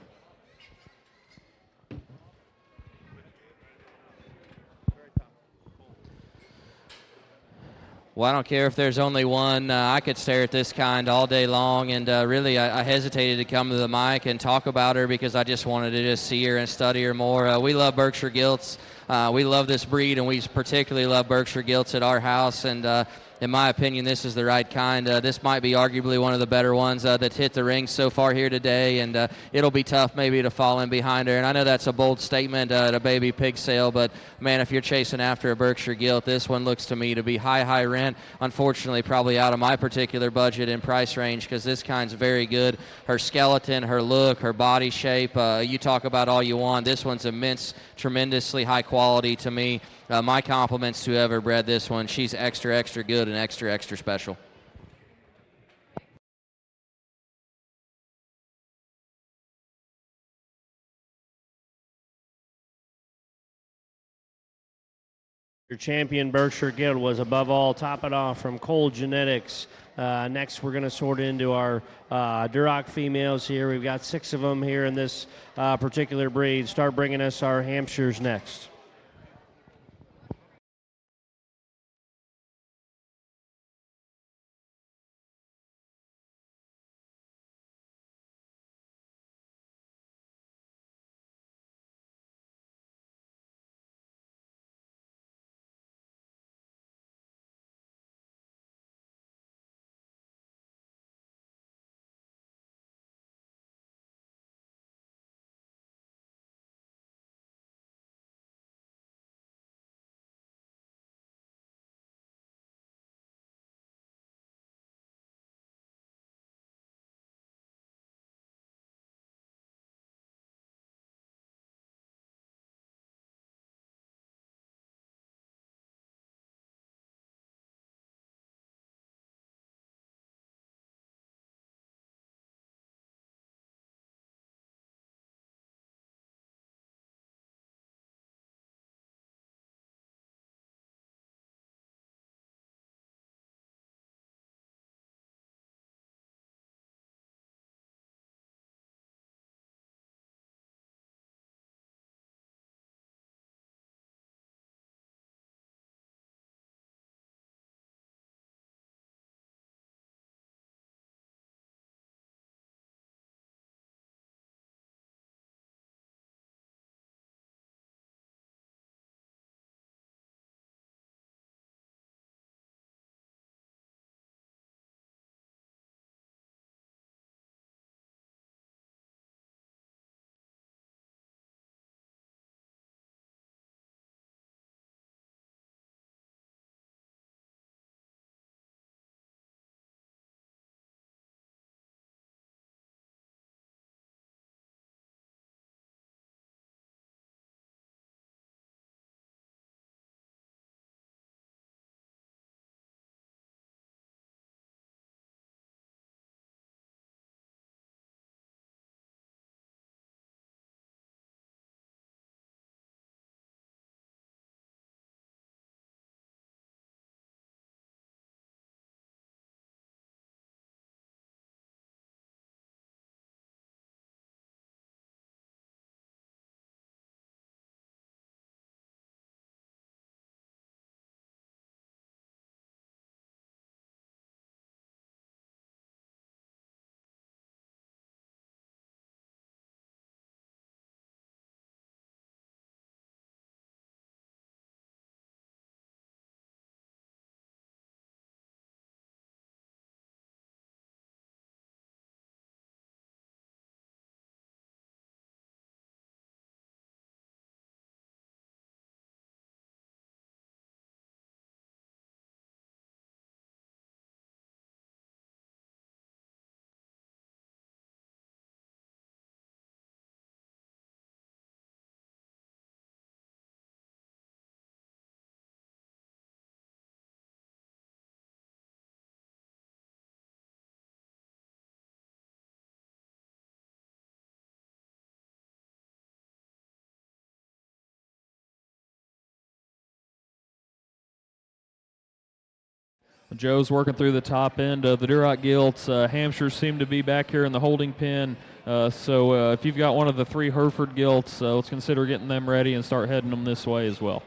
Well, I don't care if there's only one. I could stare at this kind all day long, and really I hesitated to come to the mic and talk about her because I just wanted to just see her and study her more. We love Berkshire Gilts. We love this breed, and we particularly love Berkshire Gilts at our house, and in my opinion, this is the right kind. This might be arguably one of the better ones that's hit the ring so far here today, and it'll be tough maybe to fall in behind her. And I know that's a bold statement at a baby pig sale, but, man, if you're chasing after a Berkshire Gilt, this one looks to me to be high rent. Unfortunately, probably out of my particular budget and price range because this kind's very good. Her skeleton, her look, her body shape, you talk about all you want. This one's immense, tremendously high quality to me. My compliments to whoever bred this one. She's extra good and extra special. Your champion Berkshire Gilt was above all top it off from Cole Genetics. Next, we're going to sort into our Duroc females here. We've got 6 of them here in this particular breed. Start bringing us our Hampshires next. Joe's working through the top end of the Duroc gilts. Hampshires seem to be back here in the holding pen. So if you've got one of the 3 Hereford gilts, let's consider getting them ready and start heading them this way as well.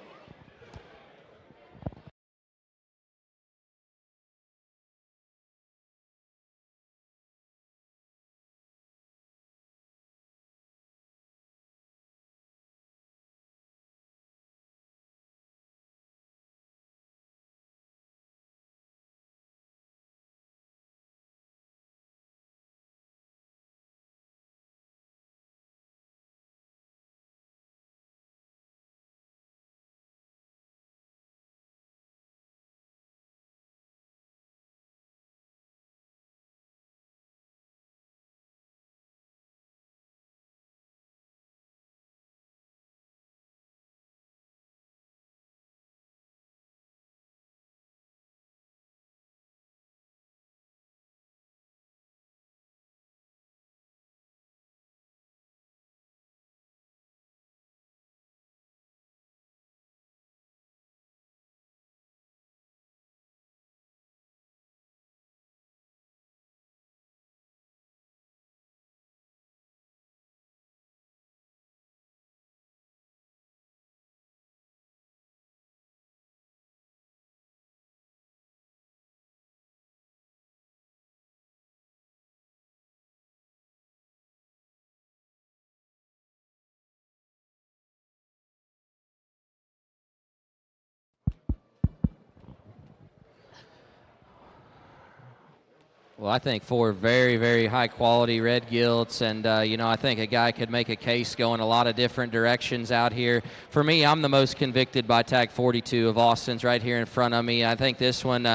Well, I think 4 very, very high-quality red gilts, and, I think a guy could make a case going a lot of different directions out here. For me, I'm the most convicted by tag 42 of Austin's right here in front of me. I think this one,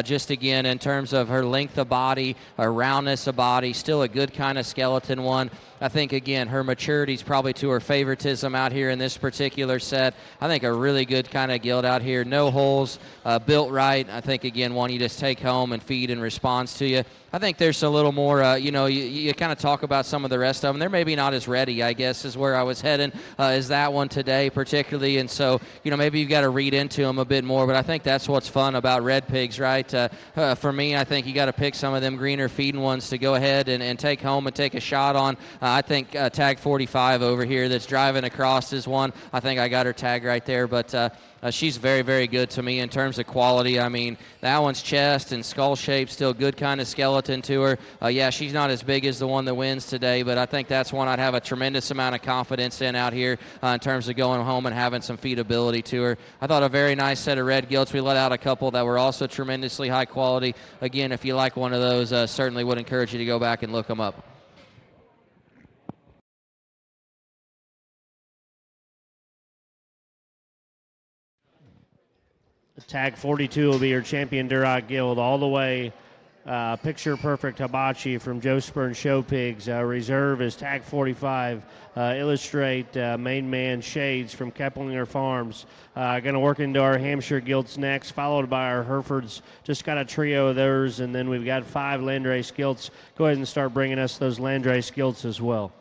just again, in terms of her length of body, her roundness of body, still a good kind of skeleton one. I think, again, her maturity is probably to her favoritism out here in this particular set. I think a really good kind of gilt out here. No holes, built right. I think, again, one you just take home and feed in response to you. I think there's a little more, you kind of talk about some of the rest of them. They're maybe not as ready, I guess, is where I was heading, is that one today particularly. And so, maybe you've got to read into them a bit more. But I think that's what's fun about red pigs, right? For me, I think you got to pick some of them greener feeding ones to go ahead and take home and take a shot on. I think tag 45 over here that's driving across is one. I think I got her tag right there. But she's very, very good to me in terms of quality. I mean, that one's chest and skull shape, still good kind of skeleton to her. Yeah, she's not as big as the one that wins today, but I think that's one I'd have a tremendous amount of confidence in out here in terms of going home and having some feedability to her. I thought a very nice set of red gilts. We let out a couple that were also tremendously high quality. Again, if you like one of those, certainly would encourage you to go back and look them up. Tag 42 will be your champion Duroc Guild all the way. Picture Perfect Hibachi from Joe Spurn Show Pigs. Reserve is tag 45. Illustrate Main Man Shades from Keplinger Farms. Going to work into our Hampshire gilts next, followed by our Herefords. Just got a trio of those, and then we've got 5 Landrace gilts. Go ahead and start bringing us those Landrace gilts as well.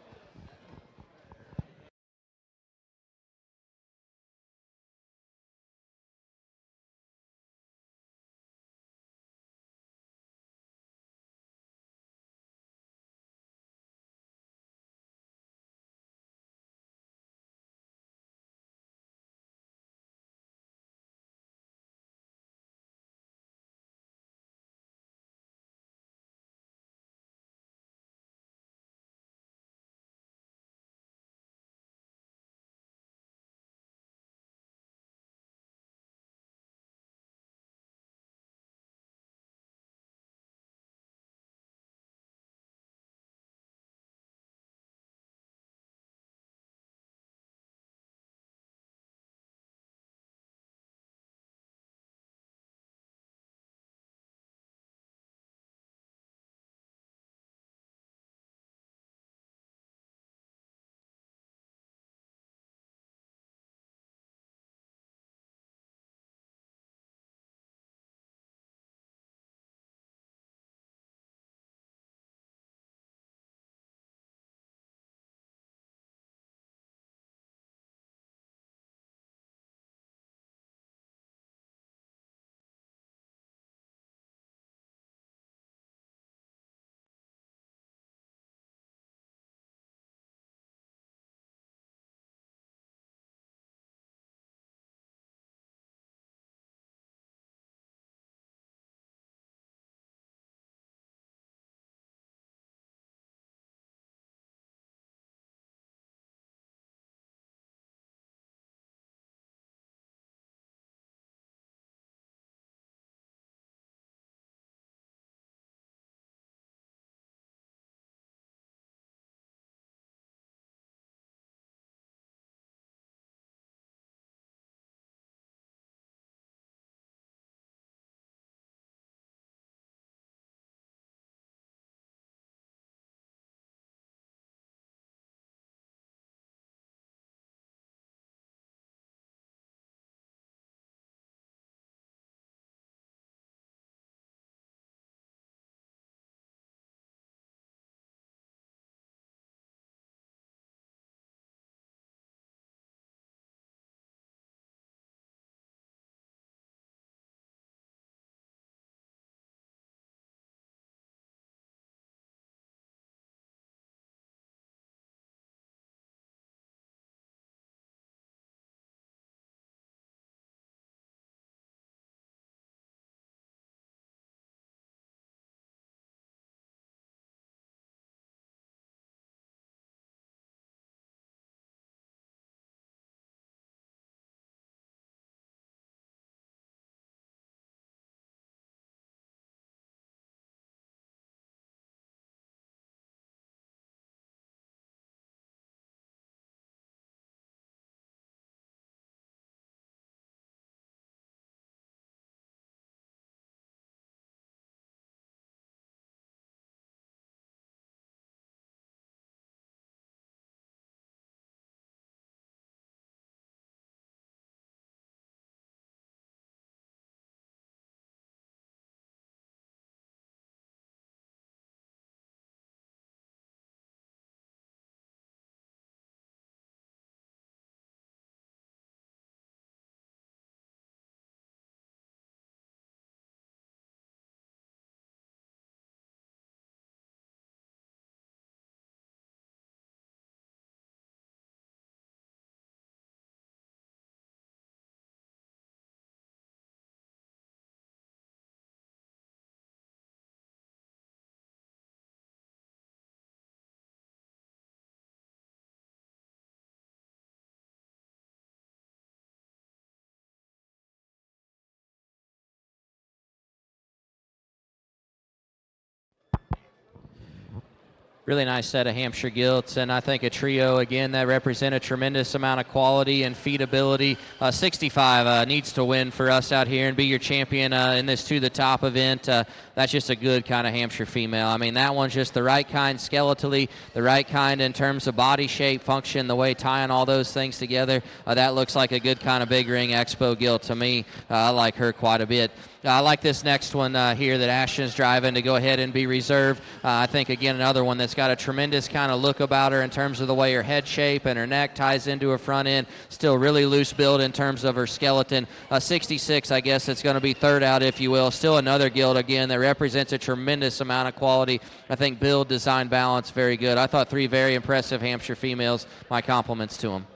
Really nice set of Hampshire gilts, and I think a trio, again, that represent a tremendous amount of quality and feedability. 65 needs to win for us out here and be your champion in this To the Top event. That's just a good kind of Hampshire female. I mean, that one's just the right kind skeletally, the right kind in terms of body shape, function, the way tying all those things together. That looks like a good kind of big ring expo gilt to me. I like her quite a bit. I like this next one here that Ashton's driving to go ahead and be reserved. I think, again, another one that's got a tremendous kind of look about her in terms of the way her head shape and her neck ties into her front end. Still really loose build in terms of her skeleton. 66, I guess it's going to be third out, if you will. Still another gilt, again, that represents a tremendous amount of quality. I think build, design, balance, very good. I thought 3 very impressive Hampshire females. My compliments to them.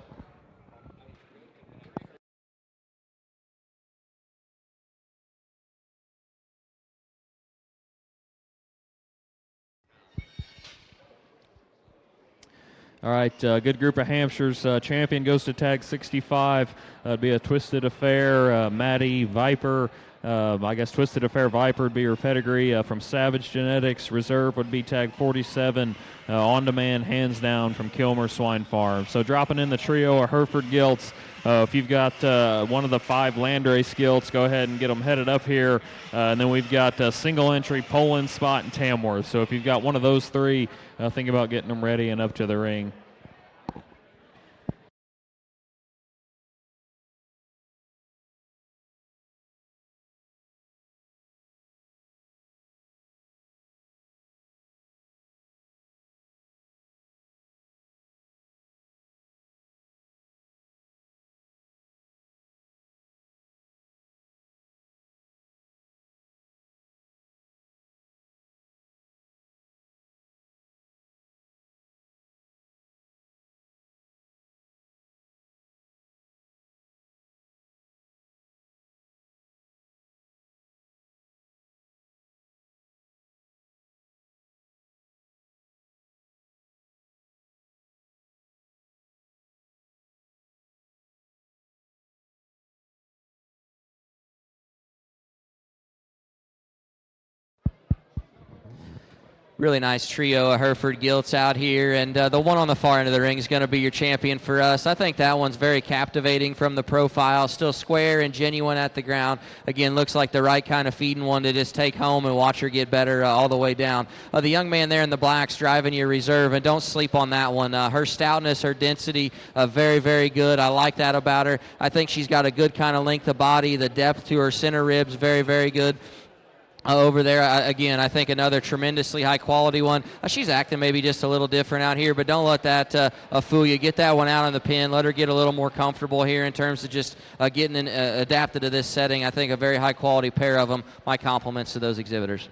All right, good group of Hampshires. Champion goes to tag 65. That'd be a Twisted Affair, Maddie Viper. I guess Twisted Affair Viper would be her pedigree from Savage Genetics. Reserve would be tag 47. On demand, hands down from Kilmer Swine Farm. So dropping in the trio of Hereford gilts. If you've got one of the 5 Landrace gilts, go ahead and get them headed up here. And then we've got single entry Poland, Spot, and Tamworth. So if you've got one of those 3, think about getting them ready and up to the ring. Really nice trio of Hereford gilts out here, and the one on the far end of the ring is going to be your champion for us. I think that one's very captivating from the profile, still square and genuine at the ground. Again, looks like the right kind of feeding one to just take home and watch her get better all the way down. The young man there in the black's driving your reserve, and don't sleep on that one. Her stoutness, her density, very, very good. I like that about her. I think she's got a good kind of length of body, the depth to her center ribs, very, very good. Over there, again, I think another tremendously high-quality one. She's acting maybe just a little different out here, but don't let that fool you. Get that one out on the pin. Let her get a little more comfortable here in terms of just getting adapted to this setting. I think a very high-quality pair of them. My compliments to those exhibitors.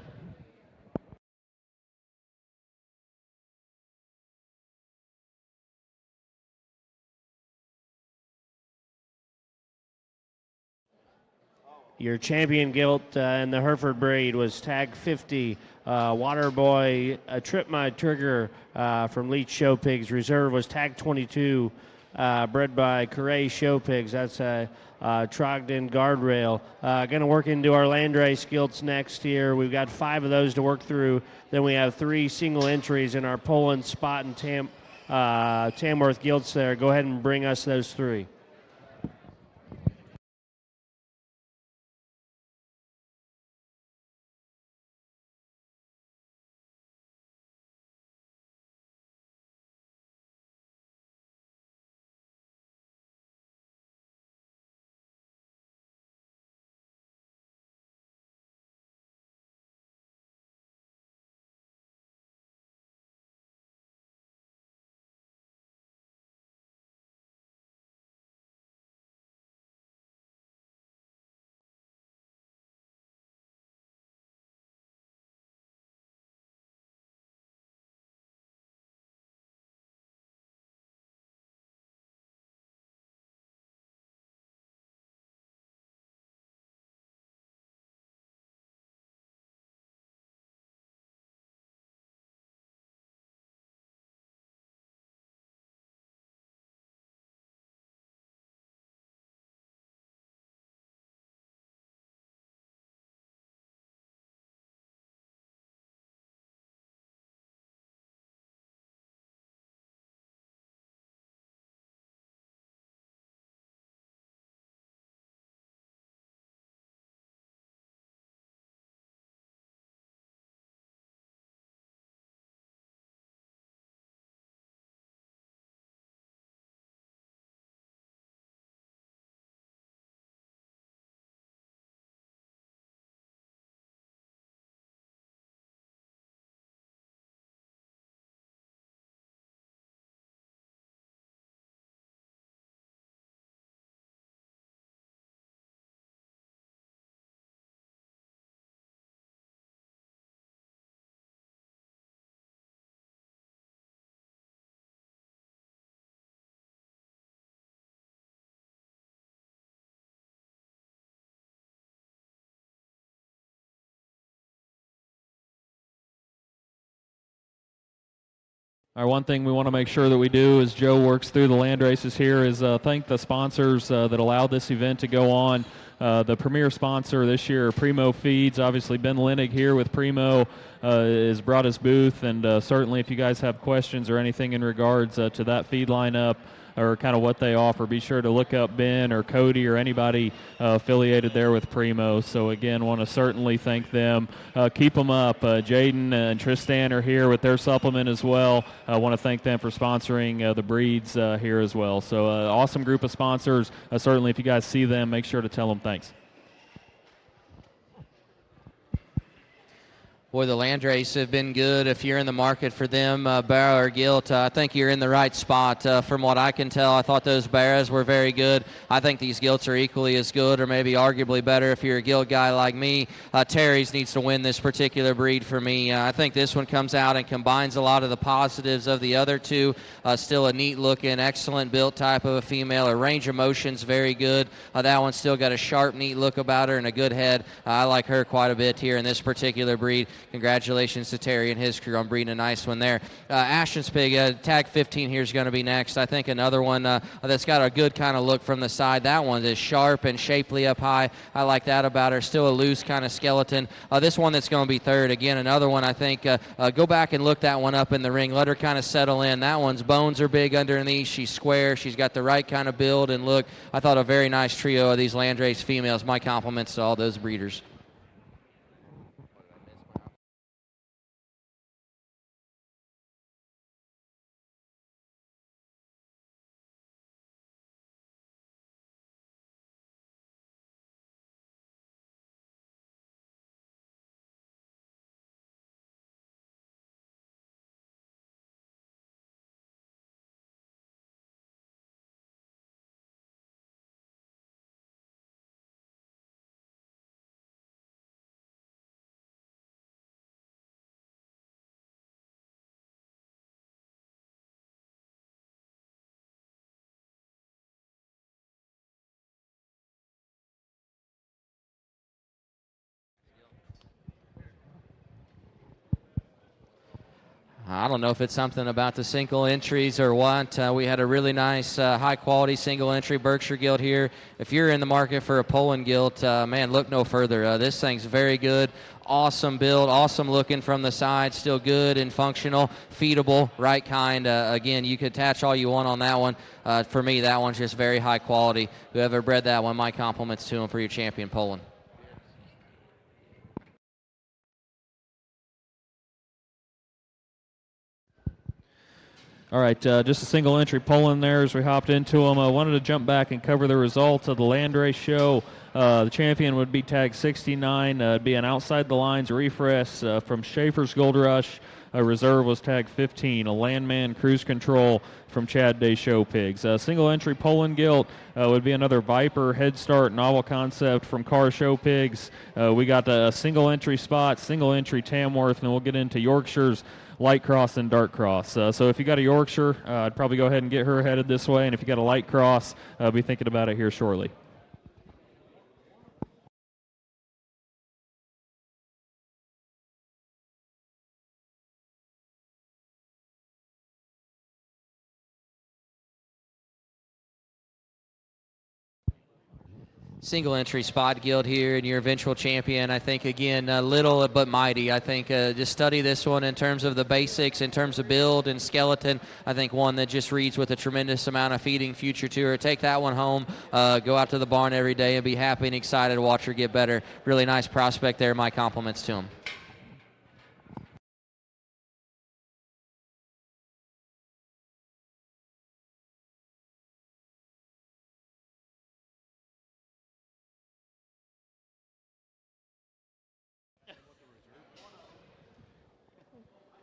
Your champion gilt in the Hereford breed was tag 50, Waterboy, Trip My Trigger from Leach Show Pigs. Reserve was tag 22, bred by Correa Show Pigs. That's a Trogdon guardrail. Going to work into our Landrace gilts next here. We've got 5 of those to work through. Then we have 3 single entries in our Poland, Spot, and Tamworth gilts there. Go ahead and bring us those 3. Our one thing we want to make sure that we do as Joe works through the land races here is thank the sponsors that allowed this event to go on. The premier sponsor this year, Primo Feeds. Obviously, Ben Lenig here with Primo has brought his booth, and certainly if you guys have questions or anything in regards to that feed lineup or kind of what they offer, be sure to look up Ben or Cody or anybody affiliated there with Primo. So again, want to certainly thank them. Keep them up. Jaden and Tristan are here with their supplement as well. I want to thank them for sponsoring the breeds here as well. So awesome group of sponsors. Certainly if you guys see them, make sure to tell them thanks. Boy, the landrace have been good. If you're in the market for them, barrow or gilt, I think you're in the right spot. From what I can tell, I thought those barrows were very good. I think these gilts are equally as good or maybe arguably better if you're a gilt guy like me. Terry's needs to win this particular breed for me. I think this one comes out and combines a lot of the positives of the other two. Still a neat-looking, excellent built type of a female. Her range of motion's very good. That one's still got a sharp, neat look about her and a good head. I like her quite a bit here in this particular breed. Congratulations to Terry and his crew on breeding a nice one there. Ashton's Pig, tag 15 here is going to be next. I think another one that's got a good kind of look from the side. That one is sharp and shapely up high. I like that about her. Still a loose kind of skeleton. This one that's going to be third. Again, another one I think. Go back and look that one up in the ring. Let her kind of settle in. That one's bones are big underneath. She's square. She's got the right kind of build and look. I thought a very nice trio of these landrace females. My compliments to all those breeders. I don't know if it's something about the single entries or what. We had a really nice, high-quality single entry Berkshire gilt here. If you're in the market for a Poland gilt, man, look no further. This thing's very good. Awesome build, awesome looking from the side, still good and functional, feedable, right kind. Again, you could attach all you want on that one. For me, that one's just very high quality. Whoever bred that one, my compliments to him for your champion Poland. All right, just a single entry Poland there as we hopped into them. I wanted to jump back and cover the results of the landrace show. The champion would be tag 69. It'd be an outside the lines refresh from Schaefer's Gold Rush. Reserve was tag 15, a Landman Cruise Control from Chad Day Show Pigs. Single entry Poland gilt would be another Viper Head Start novel concept from Carr Show Pigs. We got a single entry spot, single entry Tamworth, and we'll get into Yorkshire's Light Cross and Dark Cross. So if you got a Yorkshire, I'd probably go ahead and get her headed this way, and if you got a Light Cross, be thinking about it here shortly. Single entry spot gilt here and your eventual champion. I think, again, little but mighty. I think just study this one in terms of the basics, in terms of build and skeleton. I think one that just reads with a tremendous amount of feeding future to her. Take that one home, go out to the barn every day and be happy and excited to watch her get better. Really nice prospect there. My compliments to him.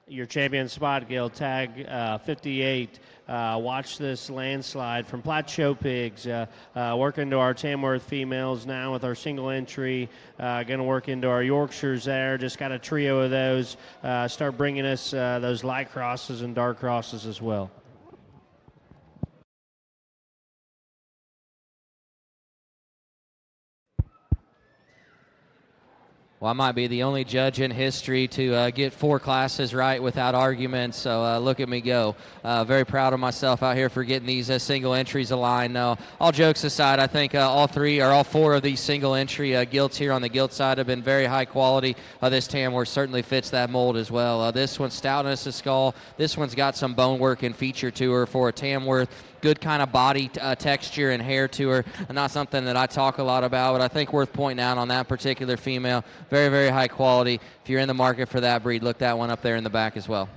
Your champion spot gilt, tag 58. Watch this landslide from Platt Show Pigs. Working to our Tamworth females now with our single entry. Going to work into our Yorkshires there. Just got a trio of those. Start bringing us those light crosses and dark crosses as well. Well, I might be the only judge in history to get 4 classes right without argument, so look at me go. Very proud of myself out here for getting these single entries aligned. Now, all jokes aside, I think all 4 of these single entry gilts here on the gilt side have been very high quality. This Tamworth certainly fits that mold as well. This one's stoutness of skull. This one's got some bone work and feature to her for a Tamworth. Good kind of body texture and hair to her. Not something that I talk a lot about, but I think worth pointing out on that particular female. Very, very high quality. If you're in the market for that breed, look that one up there in the back as well.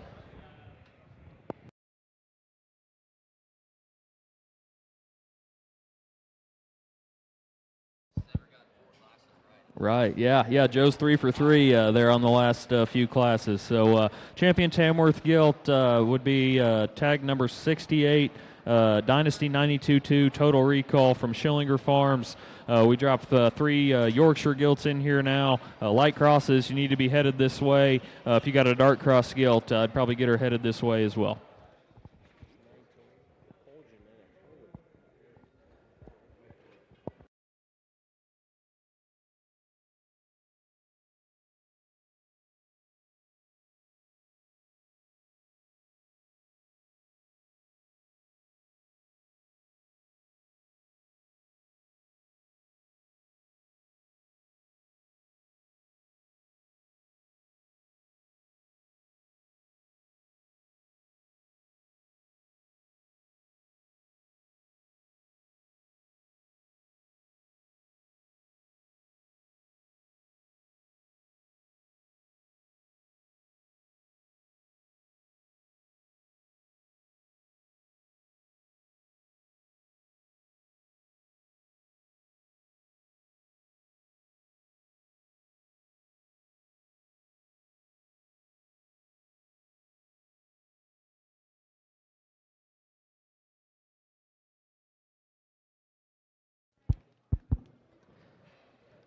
Right, yeah. Joe's 3 for 3 there on the last few classes. So champion Tamworth gilt would be tag number 68, Dynasty 92-2, total recall from Schillinger Farms. We dropped 3 Yorkshire gilts in here now. Light crosses, you need to be headed this way. If you got a dark cross gilt, I'd probably get her headed this way as well.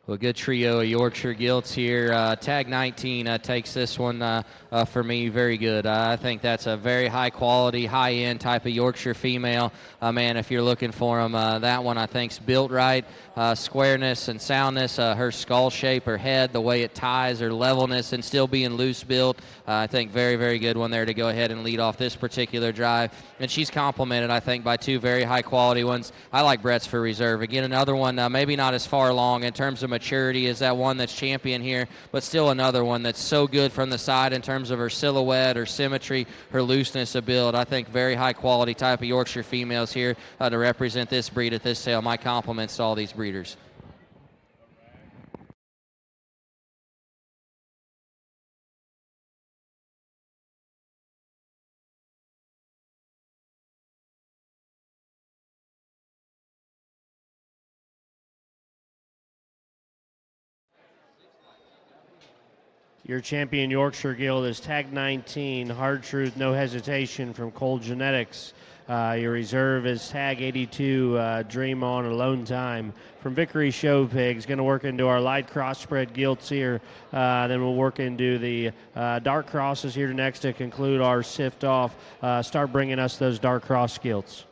Well, good trio of Yorkshire gilts here. Tag 19 takes this one for me very good. I think that's a very high quality, high end type of Yorkshire female. Man, if you're looking for them, that one I think's built right. Squareness and soundness, her skull shape, her head, the way it ties, her levelness, and still being loose built. I think very, very good one there to go ahead and lead off this particular drive. And she's complemented, I think, by 2 very high quality ones. I like Brett's for reserve. Again, another one maybe not as far along in terms of maturity as that one that's champion here, but still another one that's so good from the side in terms of her silhouette, her symmetry, her looseness of build. I think very high quality type of Yorkshire females here to represent this breed at this sale. My compliments to all these breeders. Your champion Yorkshire Gilt is tag 19, Hard Truth, No Hesitation from Cole Genetics. Your reserve is tag 82, Dream On, Alone Time from Vickery Show Pigs. Going to work into our light crossbred gilts here. Then we'll work into the dark crosses here next to conclude our sift off. Start bringing us those dark cross gilts.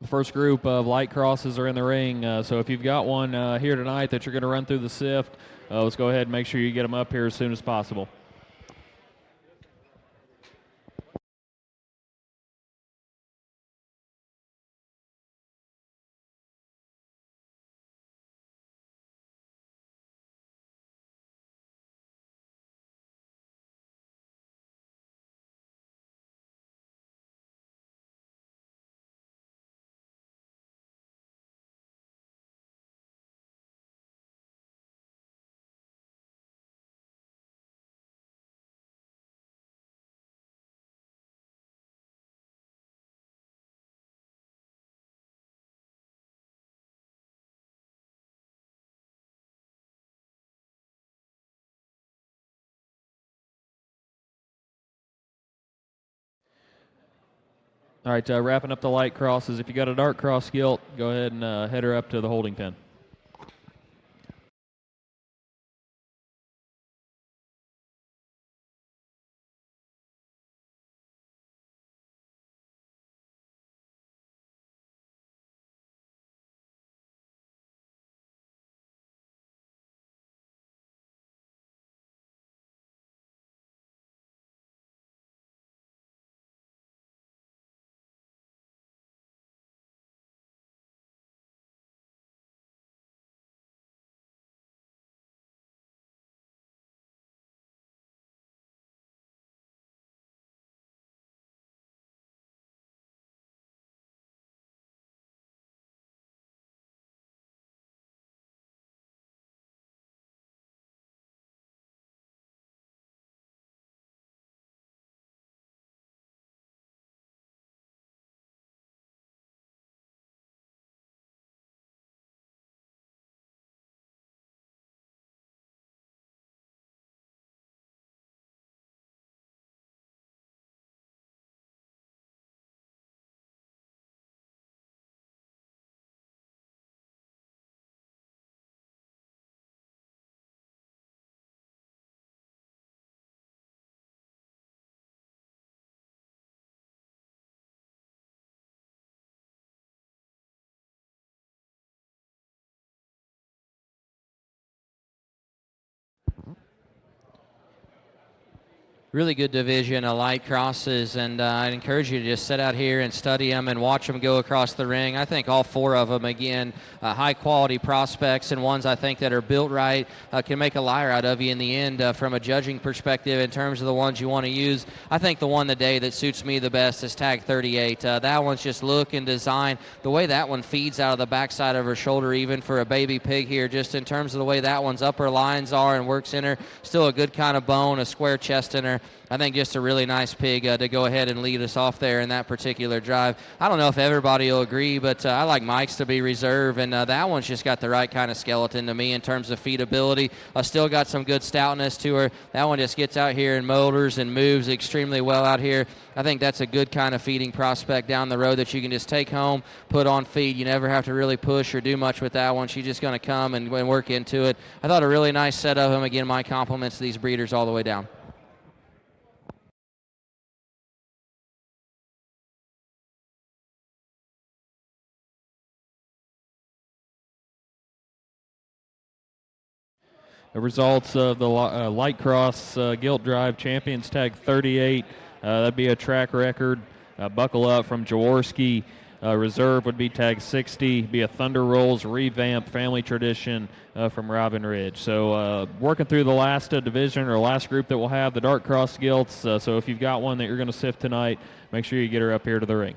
The first group of light crosses are in the ring, so if you've got one here tonight that you're going to run through the sift, let's go ahead and make sure you get them up here as soon as possible. All right, wrapping up the light crosses. If you got a dark cross gilt, go ahead and head her up to the holding pen. Really good division of light crosses, and I'd encourage you to just sit out here and study them and watch them go across the ring. I think all four of them, again, high-quality prospects and ones I think that are built right, can make a liar out of you in the end from a judging perspective in terms of the ones you want to use. I think the one today that suits me the best is tag 38. That one's just look and design. The way that one feeds out of the backside of her shoulder, even for a baby pig here, just in terms of the way that one's upper lines are and works in her, still a good kind of bone, a square chest in her. I think just a really nice pig to go ahead and lead us off there in that particular drive. I don't know if everybody will agree, but I like Mike's to be reserve, and that one's just got the right kind of skeleton to me in terms of feedability. Still got some good stoutness to her. That one just gets out here and motors and moves extremely well out here. I think that's a good kind of feeding prospect down the road that you can just take home, put on feed. You never have to really push or do much with that one. She's just going to come and work into it. I thought a really nice set of them. Again, my compliments to these breeders all the way down. The results of the light cross gilt drive champions tag 38. That'd be a track record. Buckle up from Jaworski. Reserve would be tag 60. Be a Thunder Rolls revamp family tradition from Robin Ridge. So working through the last division or last group that we'll have, the dark cross gilts. So if you've got one that you're going to sift tonight, make sure you get her up here to the ring.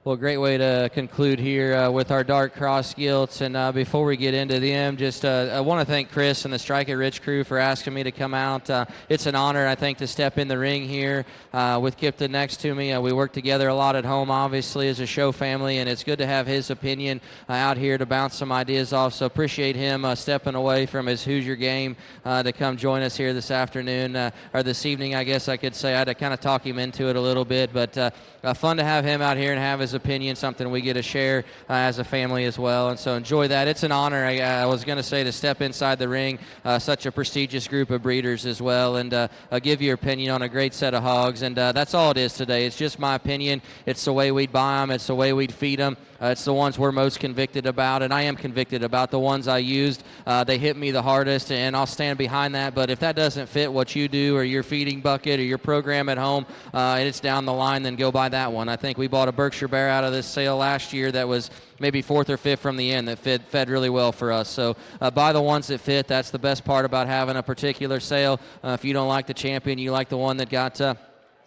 Well, great way to conclude here with our dark cross gilts. And before we get into them, just I want to thank Chris and the Strike It Rich crew for asking me to come out. It's an honor, I think, to step in the ring here with Kipton next to me. We work together a lot at home, obviously, as a show family, and it's good to have his opinion out here to bounce some ideas off. So appreciate him stepping away from his Hoosier game to come join us here this afternoon, or this evening, I guess I could say. I had to kind of talk him into it a little bit, but fun to have him out here and have his opinion, something we get to share as a family as well. And so enjoy that. It's an honor, I was going to say, to step inside the ring, such a prestigious group of breeders as well, and give your opinion on a great set of hogs. And that's all it is today. It's just my opinion. It's the way we'd buy them. It's the way we'd feed them. It's the ones we're most convicted about, and I am convicted about the ones I used. They hit me the hardest, and I'll stand behind that. But if that doesn't fit what you do or your feeding bucket or your program at home, and it's down the line, then go buy that one. I think we bought a Berkshire Bear out of this sale last year that was maybe 4th or 5th from the end that fed really well for us. So buy the ones that fit. That's the best part about having a particular sale. If you don't like the champion, you like the one that got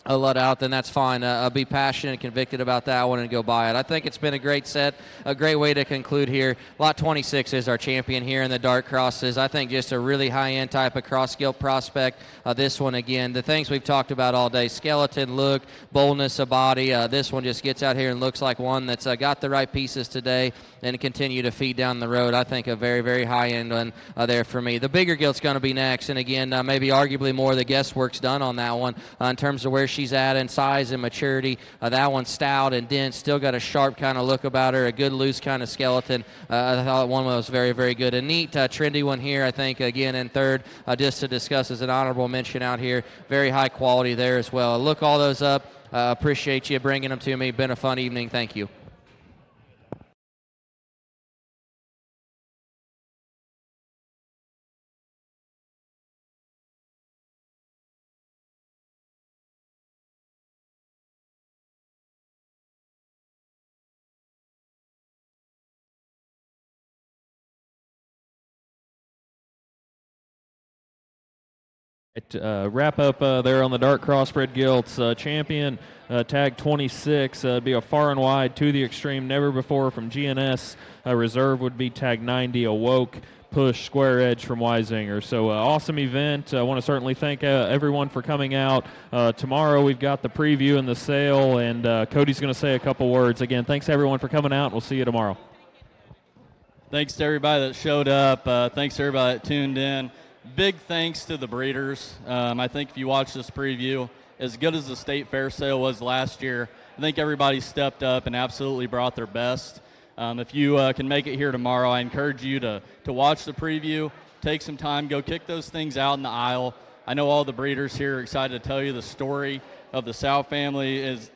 a let out, then that's fine. Be passionate and convicted about that one and go buy it. I think it's been a great set, a great way to conclude here. Lot 26 is our champion here in the dark crosses. I think just a really high-end type of cross-gilt prospect. This one, again, the things we've talked about all day, skeleton, look, boldness of body. This one just gets out here and looks like one that's got the right pieces today and continue to feed down the road. I think a very, very high-end one there for me. The bigger gilt's going to be next, and again, maybe arguably more of the guesswork's done on that one in terms of where she's at in size and maturity. That one's stout and dense, still got a sharp kind of look about her, a good loose kind of skeleton. I thought one was very, very good. A neat, trendy one here, I think, again, in third, just to discuss as an honorable mention out here. Very high quality there as well. Look all those up. Appreciate you bringing them to me. Been a fun evening. Thank you. Wrap up there on the dark crossbred gilts. Champion tag 26 would be a far and wide to the extreme, never before from GNS. Reserve would be tag 90, awoke, push, square edge from Weisinger. So awesome event. I want to certainly thank everyone for coming out. Tomorrow we've got the preview and the sale, and Cody's going to say a couple words. Again, thanks everyone for coming out. We'll see you tomorrow. Thanks to everybody that showed up. Thanks to everybody that tuned in. Big thanks to the breeders. I think if you watch this preview, as good as the State Fair sale was last year, I think everybody stepped up and absolutely brought their best. If you can make it here tomorrow, I encourage you to watch the preview, take some time, go kick those things out in the aisle. I know all the breeders here are excited to tell you the story of the Sow families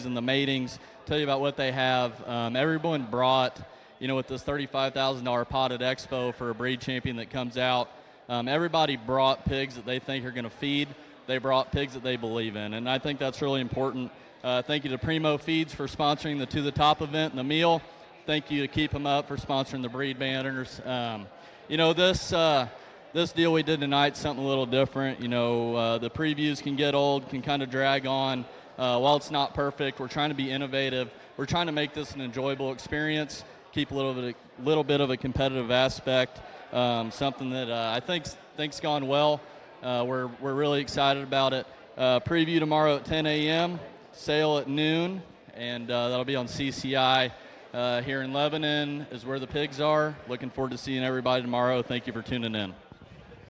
and the matings, tell you about what they have. Everyone brought, with this $35,000 pot at Expo for a breed champion that comes out, everybody brought pigs that they think are going to feed. They brought pigs that they believe in, and I think that's really important. Thank you to Primo Feeds for sponsoring the To The Top event and the meal. Thank you to Keep 'em Up for sponsoring the breed banners. This deal we did tonight is something a little different. The previews can get old, can kind of drag on. While it's not perfect, we're trying to be innovative. We're trying to make this an enjoyable experience, keep a little bit of a competitive aspect. Something that I think's gone well. We're really excited about it. Preview tomorrow at 10 a.m., sale at noon, and that'll be on CCI here in Lebanon is where the pigs are. Looking forward to seeing everybody tomorrow. Thank you for tuning in.